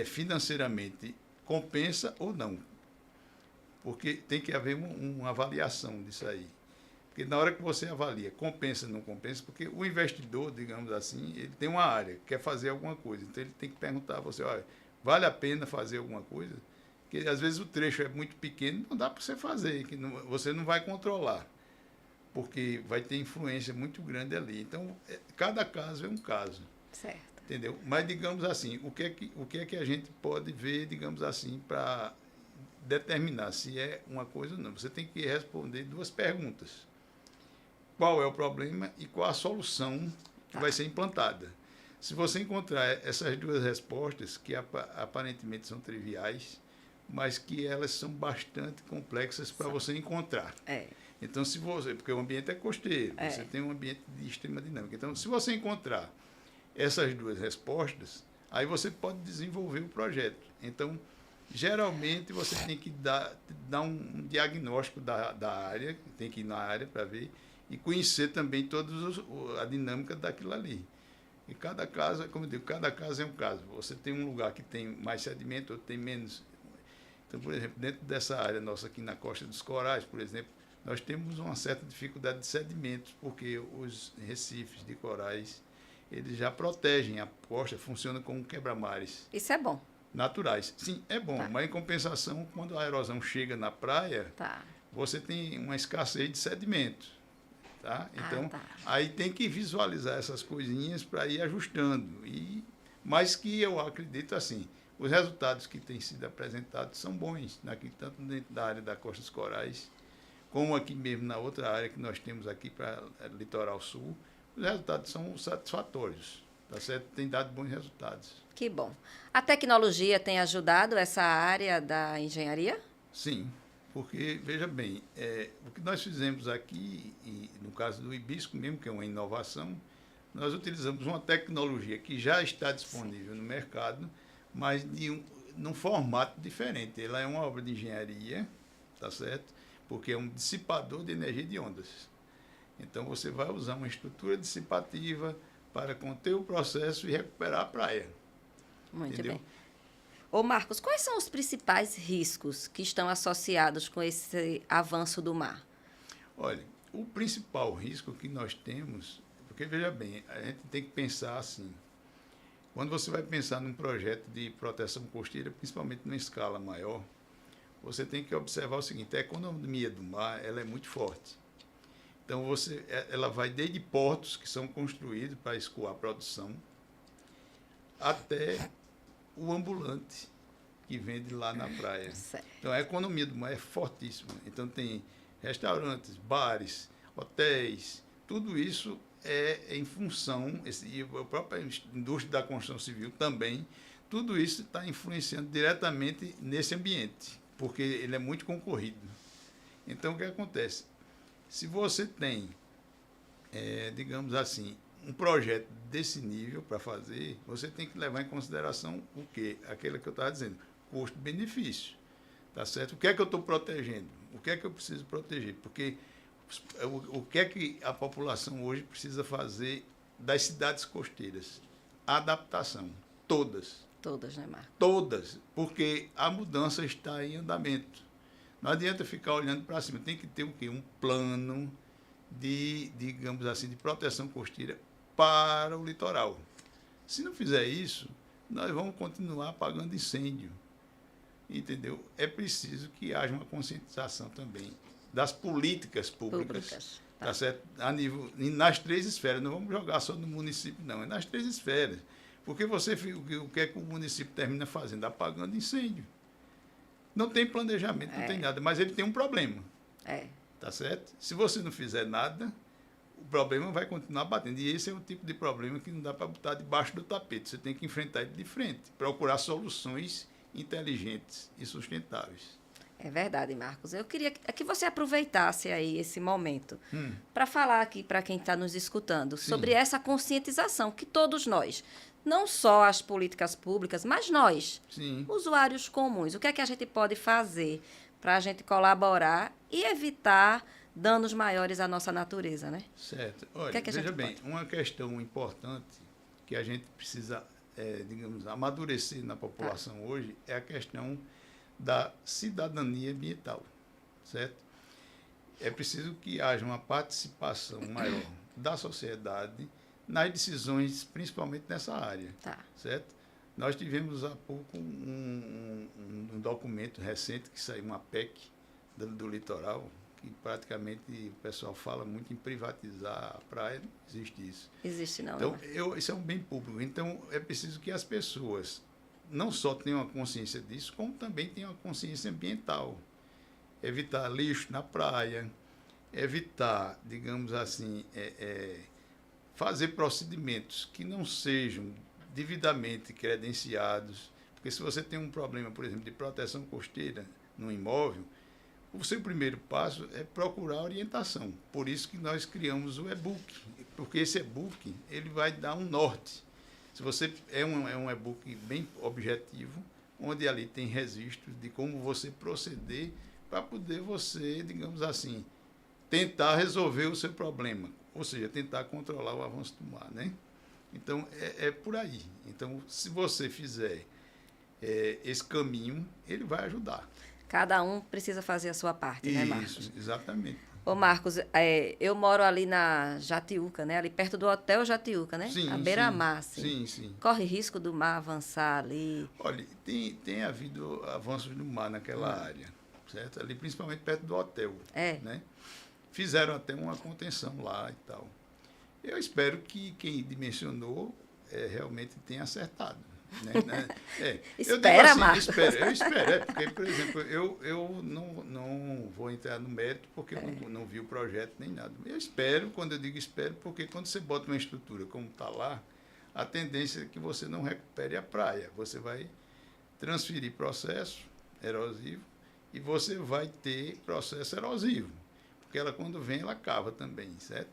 financeiramente compensa ou não. Porque tem que haver uma avaliação disso aí. Porque na hora que você avalia, compensa ou não compensa, porque o investidor, digamos assim, ele tem uma área, quer fazer alguma coisa. Então, ele tem que perguntar a você, olha, vale a pena fazer alguma coisa? Porque, às vezes, o trecho é muito pequeno, não dá para você fazer, que você não vai controlar, porque vai ter influência muito grande ali. Então, cada caso é um caso. Certo. Entendeu? Mas, digamos assim, o que é que a gente pode ver, digamos assim, para determinar se é uma coisa ou não? Você tem que responder 2 perguntas. Qual é o problema e qual a solução que vai ser implantada. Se você encontrar essas 2 respostas, que aparentemente são triviais, mas que elas são bastante complexas para você encontrar. Então, porque o ambiente é costeiro, você tem um ambiente de extrema dinâmica. Então, se você encontrar essas 2 respostas, aí você pode desenvolver o projeto. Então, geralmente, você tem que dar um diagnóstico da área, tem que ir na área para ver, e conhecer também toda a dinâmica daquilo ali. E cada caso, como eu digo, cada caso é um caso. Você tem um lugar que tem mais sedimento, outro tem menos. Então, por exemplo, dentro dessa área nossa aqui na Costa dos Corais, por exemplo, nós temos uma certa dificuldade de sedimentos, porque os recifes de corais, eles já protegem a costa, funcionam como quebra-mares. Isso é bom. Naturais. Sim, é bom, mas em compensação, quando a erosão chega na praia, você tem uma escassez de sedimentos. Tá? Então, aí tem que visualizar essas coisinhas para ir ajustando. Mas que eu acredito assim, os resultados que têm sido apresentados são bons, tanto dentro da área da Costa dos Corais, como aqui mesmo na outra área que nós temos aqui para o Litoral Sul, os resultados são satisfatórios. Tá certo? Tem dado bons resultados. Que bom. A tecnologia tem ajudado essa área da engenharia? Sim. Porque, veja bem, o que nós fizemos aqui, e no caso do Hibisco mesmo, que é uma inovação, nós utilizamos uma tecnologia que já está disponível no mercado, mas num formato diferente. Ela é uma obra de engenharia, tá certo? Porque é um dissipador de energia de ondas. Então, você vai usar uma estrutura dissipativa para conter o processo e recuperar a praia. Muito entendeu? bem. Ô Marcos, quais são os principais riscos que estão associados com esse avanço do mar? Olha, o principal risco que nós temos, porque veja bem, a gente tem que pensar assim, quando você vai pensar num projeto de proteção costeira, principalmente numa escala maior, você tem que observar o seguinte, a economia do mar ela é muito forte. Então, ela vai desde portos que são construídos para escoar a produção, até o ambulante que vende lá na praia. Certo. Então, a economia do mar é fortíssima. Então, tem restaurantes, bares, hotéis, tudo isso é em função, e a própria indústria da construção civil também, tudo isso está influenciando diretamente nesse ambiente, porque ele é muito concorrido. Então, o que acontece? Se você tem, digamos assim, um projeto desse nível para fazer, você tem que levar em consideração o quê? Aquilo que eu estava dizendo, custo-benefício. Tá certo? O que é que eu estou protegendo? O que é que eu preciso proteger? Porque o que é que a população hoje precisa fazer das cidades costeiras? Adaptação. Todas. todas, né, Marcos? Todas, porque a mudança está em andamento. Não adianta ficar olhando para cima, tem que ter o quê? Um plano de, digamos assim, de proteção costeira para o litoral. Se não fizer isso, nós vamos continuar apagando incêndio. Entendeu? É preciso que haja uma conscientização também das políticas públicas. Tá certo? A nível, nas 3 esferas, não vamos jogar só no município, não, é nas 3 esferas. Porque o que é que o município termina fazendo? Apagando incêndio. Não tem planejamento, não tem nada, mas ele tem um problema. Tá certo? Se você não fizer nada, o problema vai continuar batendo. E esse é o tipo de problema que não dá para botar debaixo do tapete. Você tem que enfrentar ele de frente, procurar soluções inteligentes e sustentáveis. É verdade, Marcos. Eu queria que você aproveitasse aí esse momento para falar aqui para quem está nos escutando sobre essa conscientização que todos nós, não só as políticas públicas, mas nós, usuários comuns, o que é que a gente pode fazer para a gente colaborar e evitar danos maiores à nossa natureza, né? Certo. Olha, veja bem, uma questão importante que a gente precisa, digamos, amadurecer na população hoje é a questão da cidadania ambiental, certo? É preciso que haja uma participação maior da sociedade nas decisões, principalmente nessa área, certo? Nós tivemos há pouco um documento recente que saiu, uma PEC do litoral, que praticamente o pessoal fala muito em privatizar a praia, não existe isso. Existe não. Então, isso é um bem público, então é preciso que as pessoas não só tenham a consciência disso, como também tenham a consciência ambiental. Evitar lixo na praia, evitar, digamos assim, fazer procedimentos que não sejam devidamente credenciados, porque se você tem um problema, por exemplo, de proteção costeira no imóvel, o seu primeiro passo é procurar orientação. Por isso que nós criamos o e-book, porque esse e-book ele vai dar um norte. Se você é um e-book bem objetivo, onde ali tem registros de como você proceder para poder você, digamos assim, tentar resolver o seu problema, ou seja, tentar controlar o avanço do mar, né? Então, é por aí. Então, se você fizer esse caminho, ele vai ajudar. Cada um precisa fazer a sua parte, né, Marcos? Isso, exatamente. Ô, Marcos, eu moro ali na Jatiuca, né? Ali perto do Hotel Jatiuca, né? Sim, à beira-mar, assim. Sim, sim. Corre risco do mar avançar ali? Olha, tem havido avanços do mar naquela área, certo? Ali, principalmente perto do hotel, né? Fizeram até uma contenção lá e tal. Eu espero que quem dimensionou realmente tenha acertado. Né? Espera, Marcos. Eu espero, porque, por exemplo, eu não vou entrar no mérito porque eu não vi o projeto nem nada. Eu espero, quando eu digo espero, porque quando você bota uma estrutura como está lá, a tendência é que você não recupere a praia. Você vai transferir processo erosivo e você vai ter processo erosivo, porque ela, quando vem, ela cava também, certo?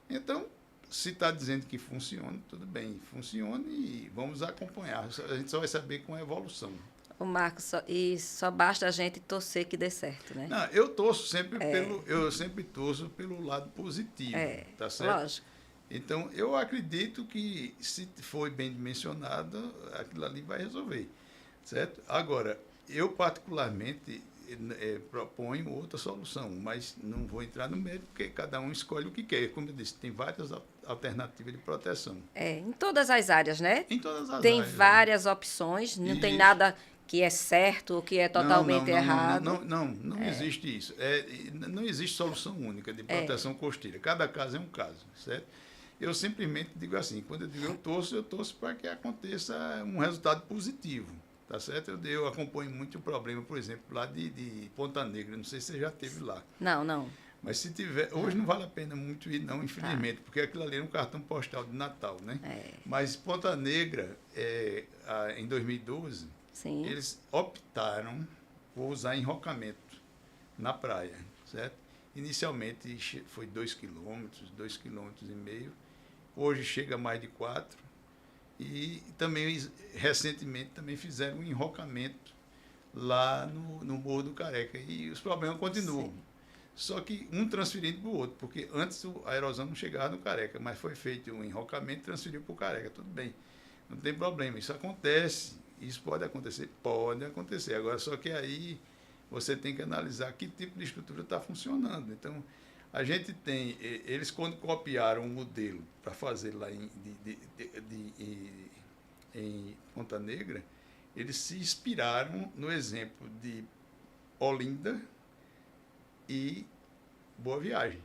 Então, se está dizendo que funciona, tudo bem, funciona e vamos acompanhar. A gente só vai saber com a evolução. O Marcos, só basta a gente torcer que dê certo, né? Não, eu torço sempre eu sempre torço pelo lado positivo, tá certo? Lógico. Então, eu acredito que se for bem dimensionado, aquilo ali vai resolver, certo? Agora, eu particularmente proponho outra solução, mas não vou entrar no mérito, porque cada um escolhe o que quer. Como eu disse, tem várias alternativas de proteção. Em todas as áreas, né? Em todas as tem áreas. Tem várias opções, não tem nada que é certo ou que é totalmente errado. Não existe isso. Não existe solução única de proteção costeira. Cada caso é um caso, certo? Eu simplesmente digo assim, quando eu digo eu torço para que aconteça um resultado positivo. Tá certo? Eu acompanho muito o problema, por exemplo, lá de Ponta Negra. Não sei se você já esteve lá. Não. Mas se tiver... Hoje não vale a pena muito ir, não, infelizmente, porque aquilo ali é um cartão postal de Natal, né? Mas Ponta Negra, em 2012, eles optaram por usar enrocamento na praia, certo? Inicialmente foi 2 quilômetros, 2,5 quilômetros. Hoje chega a mais de 4. E também, recentemente, também fizeram um enrocamento lá no Morro do Careca. E os problemas continuam. Sim. Só que um transferindo para o outro, porque antes a erosão não chegava no Careca, mas foi feito um enrocamento e transferiu para o Careca. Tudo bem, não tem problema. Isso acontece Isso pode acontecer? Pode acontecer. Agora, só que aí você tem que analisar que tipo de estrutura está funcionando. Então, a gente tem, eles quando copiaram o modelo para fazer lá em Ponta Negra, eles se inspiraram no exemplo de Olinda e Boa Viagem.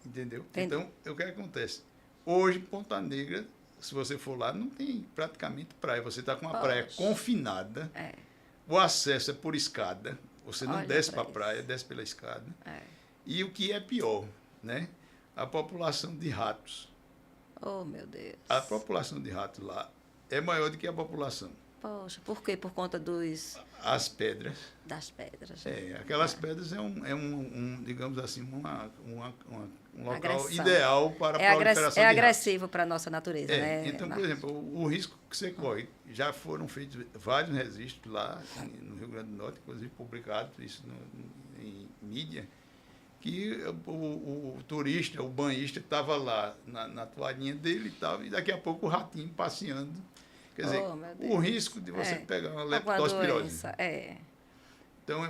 Entendeu? Entendi. Então, o que acontece? Hoje, Ponta Negra, se você for lá, não tem praticamente praia. Você está com uma praia confinada, o acesso é por escada, você não desce para a praia, desce pela escada. E o que é pior, né? A população de ratos. Oh, meu Deus. A população de ratos lá é maior do que a população. Poxa, por quê? Por conta As pedras. das pedras. Aquelas pedras digamos assim, um local Agressão. Ideal para a proliferação de ratos. agressivo para a nossa natureza, né? Então, por exemplo, o risco que você corre, já foram feitos vários registros lá no Rio Grande do Norte, inclusive publicado isso em mídia, que o turista, o banhista estava lá na toalhinha dele e daqui a pouco o ratinho passeando. Quer dizer, o risco de você pegar uma leptospirose. Então,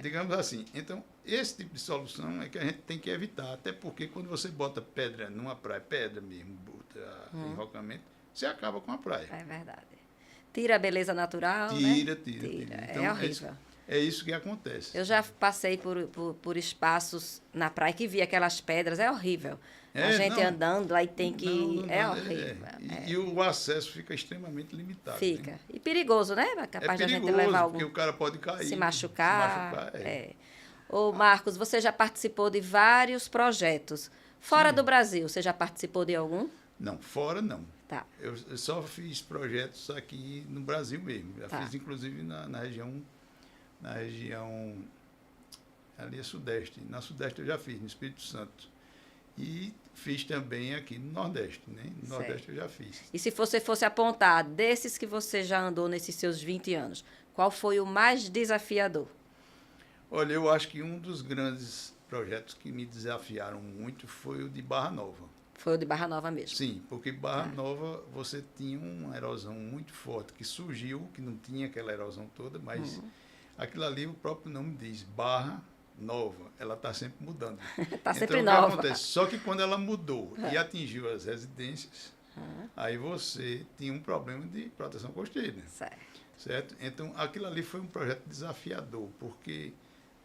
digamos assim, então, esse tipo de solução é que a gente tem que evitar, até porque quando você bota pedra numa praia, pedra mesmo, bota enrocamento, você acaba com a praia. É verdade. Tira a beleza natural, Tira. Então, é horrível. É isso que acontece. Eu já passei por espaços na praia que vi aquelas pedras, é horrível. A gente andando, aí tem que... é horrível. E o acesso fica extremamente limitado. Fica. Né? E perigoso, né? Capaz de a gente levar algum... porque o cara pode cair. Se machucar. Ô, Marcos, você já participou de vários projetos. Fora do Brasil, você já participou de algum? Não, fora não. Tá. Eu só fiz projetos aqui no Brasil mesmo. Já fiz, inclusive, na região ali é Sudeste. Na Sudeste eu já fiz, no Espírito Santo. E fiz também aqui no Nordeste, né? No Nordeste eu já fiz. E se você fosse apontar, desses que você já andou nesses seus 20 anos, qual foi o mais desafiador? Olha, eu acho que um dos grandes projetos que me desafiaram muito foi o de Barra Nova. Foi o de Barra Nova mesmo? Sim, porque Barra Nova você tinha uma erosão muito forte que surgiu, que não tinha aquela erosão toda, mas aquilo ali o próprio nome diz, Barra Nova, ela está sempre mudando. Está sempre então, nova. O que acontece? Só que quando ela mudou e atingiu as residências, aí você tinha um problema de proteção costeira. Certo? Então, aquilo ali foi um projeto desafiador, porque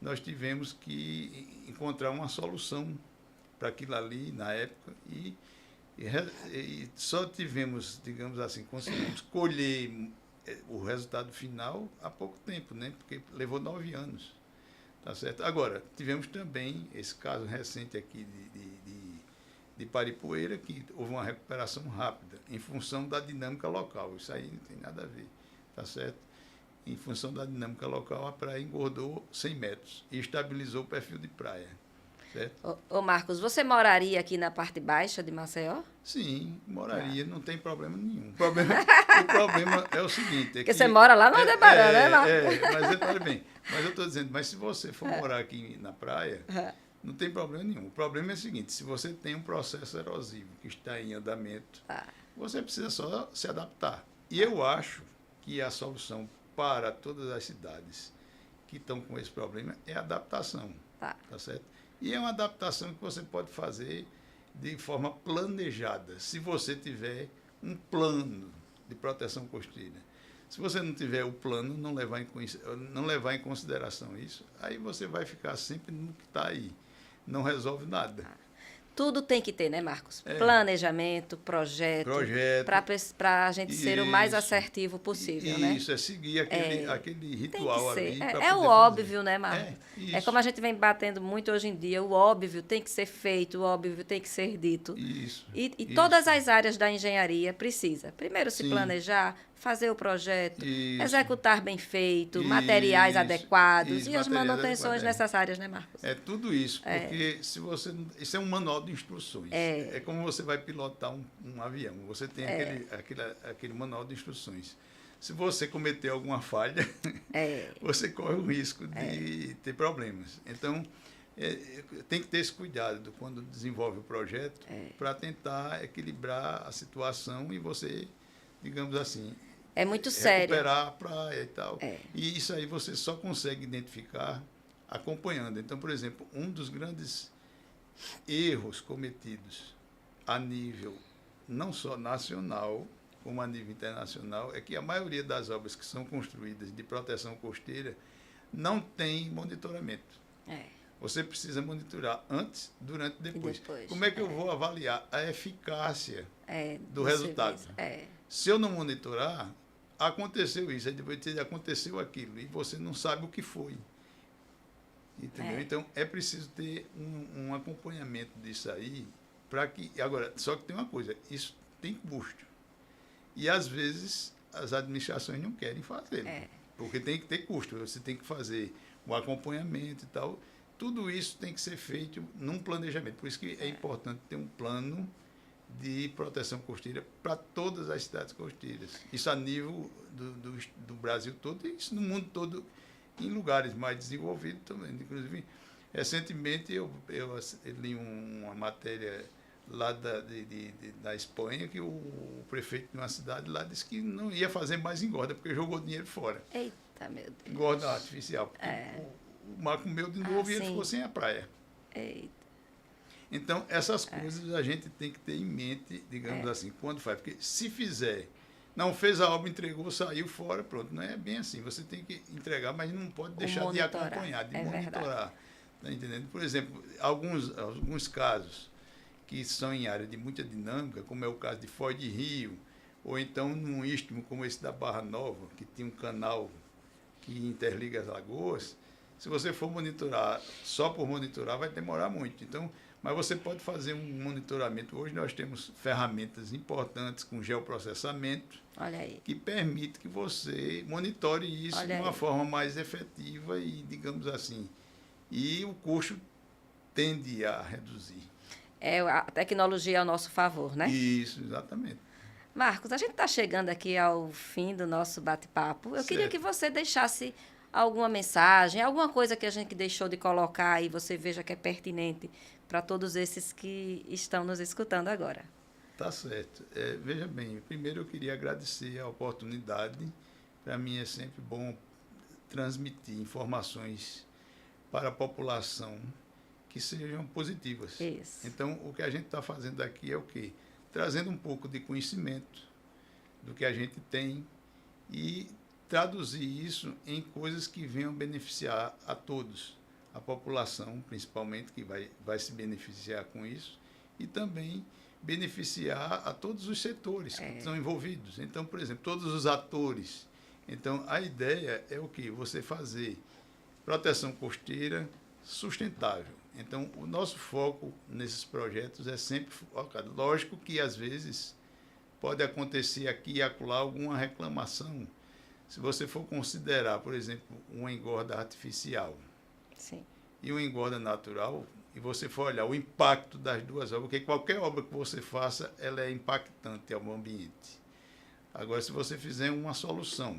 nós tivemos que encontrar uma solução para aquilo ali na época e só tivemos, digamos assim, conseguimos colher o resultado final há pouco tempo, né? Porque levou 9 anos. Tá certo? Agora, tivemos também esse caso recente aqui de Paripoeira, que houve uma recuperação rápida, em função da dinâmica local. Isso aí não tem nada a ver, tá certo? Em função da dinâmica local, a praia engordou 100 metros e estabilizou o perfil de praia. Certo? Ô Marcos, você moraria aqui na parte baixa de Maceió? Sim, moraria, não tem problema nenhum. O problema é o seguinte... Porque você mora lá no Aldebaran, né, Marcos? Olha bem, mas eu estou dizendo, mas se você for morar aqui na praia, não tem problema nenhum. O problema é o seguinte, se você tem um processo erosivo que está em andamento, você precisa só se adaptar. E eu acho que a solução para todas as cidades que estão com esse problema é a adaptação. Tá certo? E é uma adaptação que você pode fazer de forma planejada, se você tiver um plano de proteção costeira. Se você não tiver o plano, não levar em consideração isso, aí você vai ficar sempre no que está aí. Não resolve nada. Tudo tem que ter, né, Marcos? Planejamento, projeto. Para a gente ser o mais assertivo possível, né? Isso, é seguir aquele ritual ali. É o óbvio, né, Marcos? É como a gente vem batendo muito hoje em dia. O óbvio tem que ser feito, o óbvio tem que ser dito. Isso. E todas as áreas da engenharia precisa. Primeiro se planejar, fazer o projeto, executar bem feito, materiais adequados e as manutenções necessárias, né, Marcos? É tudo isso, porque isso é um manual de instruções. É como você vai pilotar um avião. Você tem aquele manual de instruções. Se você cometer alguma falha, você corre o risco de ter problemas. Então, tem que ter esse cuidado quando desenvolve o projeto para tentar equilibrar a situação e você digamos assim, É muito sério. recuperar a praia e tal. É. E isso aí você só consegue identificar acompanhando. Então, por exemplo, um dos grandes erros cometidos a nível não só nacional, como a nível internacional, é que a maioria das obras que são construídas de proteção costeira não tem monitoramento. É. Você precisa monitorar antes, durante e depois. depois, Como é que eu vou avaliar a eficácia do do resultado? serviço. É. Se eu não monitorar, aconteceu isso, aí depois aconteceu aquilo, e você não sabe o que foi. Entendeu? É. Então, é preciso ter um acompanhamento disso aí, para que... Agora, só que tem uma coisa, isso tem custo. E, às vezes, as administrações não querem fazer, porque tem que ter custo, você tem que fazer o acompanhamento e tal. Tudo isso tem que ser feito num planejamento. Por isso que é importante ter um plano de proteção costeira para todas as cidades costeiras. Isso a nível do Brasil todo e isso no mundo todo, em lugares mais desenvolvidos também. Inclusive, recentemente eu li uma matéria lá da Espanha que o prefeito de uma cidade lá disse que não ia fazer mais engorda porque jogou dinheiro fora. Eita, meu Deus. Engorda artificial. Porque o mar comeu de novo e ele ficou sem a praia. Eita. Então, essas coisas a gente tem que ter em mente, digamos assim, quando faz. Porque se fizer, não fez a obra, entregou, saiu fora, pronto. Não é bem assim. Você tem que entregar, mas não pode deixar de acompanhar, de monitorar. Tá entendendo? Por exemplo, alguns casos que são em área de muita dinâmica, como é o caso de Foz de Rio, ou então num istmo como esse da Barra Nova, que tem um canal que interliga as lagoas, se você for monitorar, só por monitorar, vai demorar muito. Então, mas você pode fazer um monitoramento. Hoje nós temos ferramentas importantes com geoprocessamento, que permite que você monitore isso de uma forma mais efetiva e, digamos assim, e o custo tende a reduzir. A tecnologia ao nosso favor, né? Isso, exatamente. Marcos, a gente está chegando aqui ao fim do nosso bate-papo. Eu queria que você deixasse alguma mensagem, alguma coisa que a gente deixou de colocar e você veja que é pertinente para todos esses que estão nos escutando agora. Tá certo. Veja bem, primeiro eu queria agradecer a oportunidade. Para mim é sempre bom transmitir informações para a população que sejam positivas. Isso. Então, o que a gente está fazendo aqui é o quê? Trazendo um pouco de conhecimento do que a gente tem e traduzir isso em coisas que venham beneficiar a todos, a população principalmente, que vai se beneficiar com isso, e também beneficiar a todos os setores que estão envolvidos. Então, por exemplo, todos os atores. Então, a ideia é o quê? Você fazer proteção costeira sustentável. Então, o nosso foco nesses projetos é sempre focado. Lógico que, às vezes, pode acontecer aqui e acolá alguma reclamação. Se você for considerar, por exemplo, uma engorda artificial e uma engorda natural, e você for olhar o impacto das duas obras, porque qualquer obra que você faça, ela é impactante ao ambiente. Agora, se você fizer uma solução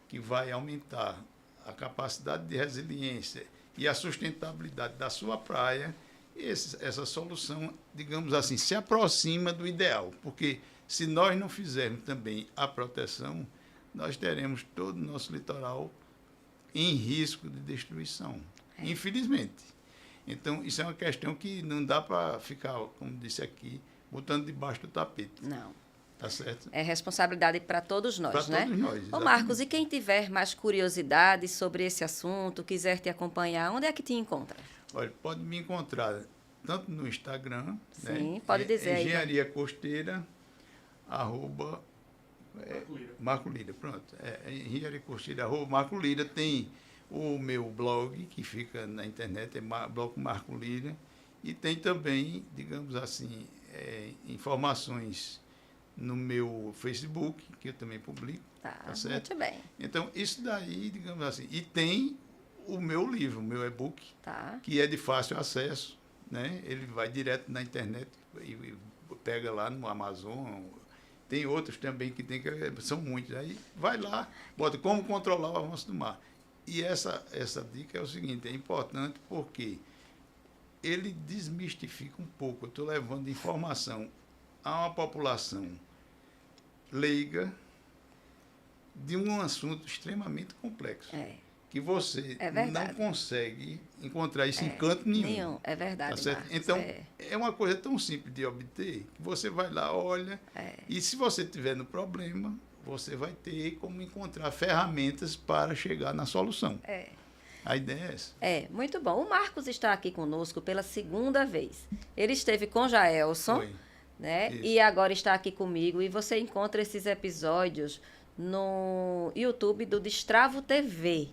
que vai aumentar a capacidade de resiliência e a sustentabilidade da sua praia, essa solução, digamos assim, se aproxima do ideal, porque se nós não fizermos também a proteção, nós teremos todo o nosso litoral em risco de destruição, infelizmente. Então, isso é uma questão que não dá para ficar, como disse aqui, botando debaixo do tapete. Não. Tá certo? É responsabilidade para todos nós, né? Para todos nós, exatamente. Ô Marcos, e quem tiver mais curiosidade sobre esse assunto, quiser te acompanhar, onde é que te encontra? Olha, pode me encontrar tanto no Instagram, sim, né? Pode dizer aí. Engenharia Costeira, Marco Lira, pronto. Engenharia Costeira, Marco Lira. Tem o meu blog, que fica na internet, é blog Marco Lira, e tem também, digamos assim, informações no meu Facebook, que eu também publico. Tá certo? Muito bem. Então, isso daí, digamos assim. E tem o meu livro, o meu e-book, que é de fácil acesso, né? Ele vai direto na internet e pega lá no Amazon. Tem outros também que são muitos. Aí vai lá, bota como controlar o avanço do mar. E essa dica é o seguinte, é importante porque ele desmistifica um pouco. Eu estou levando informação a uma população leiga, de um assunto extremamente complexo. Que você não consegue encontrar isso em canto nenhum. É verdade, tá certo? Marcos, então, é uma coisa tão simples de obter, que você vai lá, olha, e se você tiver no problema, você vai ter como encontrar ferramentas para chegar na solução. A ideia é essa. Muito bom. O Marcos está aqui conosco pela segunda vez. Ele esteve com Jaelson, né? E agora está aqui comigo. E você encontra esses episódios no YouTube do Destravo TV.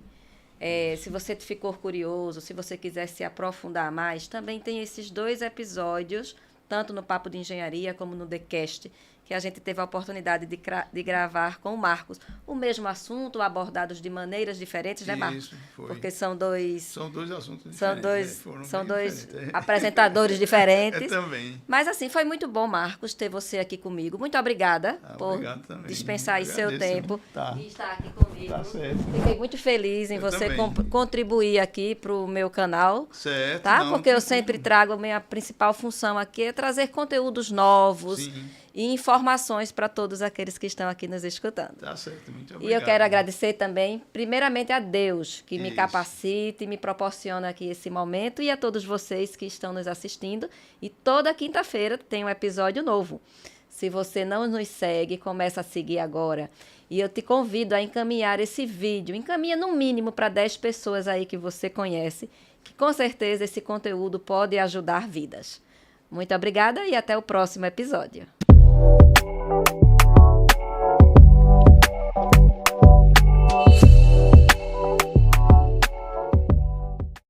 Se você ficou curioso, se você quiser se aprofundar mais, também tem esses 2 episódios, tanto no Papo de Engenharia como no TheCast, que a gente teve a oportunidade de gravar com o Marcos. O mesmo assunto, abordados de maneiras diferentes, né, Marcos? Isso, foi. Porque são 2... São 2 assuntos diferentes. São dois apresentadores diferentes. Também. Mas, assim, foi muito bom, Marcos, ter você aqui comigo. Muito obrigada por dispensar aí seu tempo e estar aqui comigo. Tá certo. Fiquei muito feliz em você contribuir aqui para o meu canal. Certo. Tá? Porque eu sempre trago, a minha principal função aqui é trazer conteúdos novos. Sim. E informações para todos aqueles que estão aqui nos escutando. Tá certo, muito obrigado. E eu quero agradecer também, primeiramente, a Deus, que me capacita e me proporciona aqui esse momento, e a todos vocês que estão nos assistindo. E toda quinta-feira tem um episódio novo. Se você não nos segue, começa a seguir agora. E eu te convido a encaminhar esse vídeo. Encaminha no mínimo para 10 pessoas aí que você conhece, que com certeza esse conteúdo pode ajudar vidas. Muito obrigada e até o próximo episódio.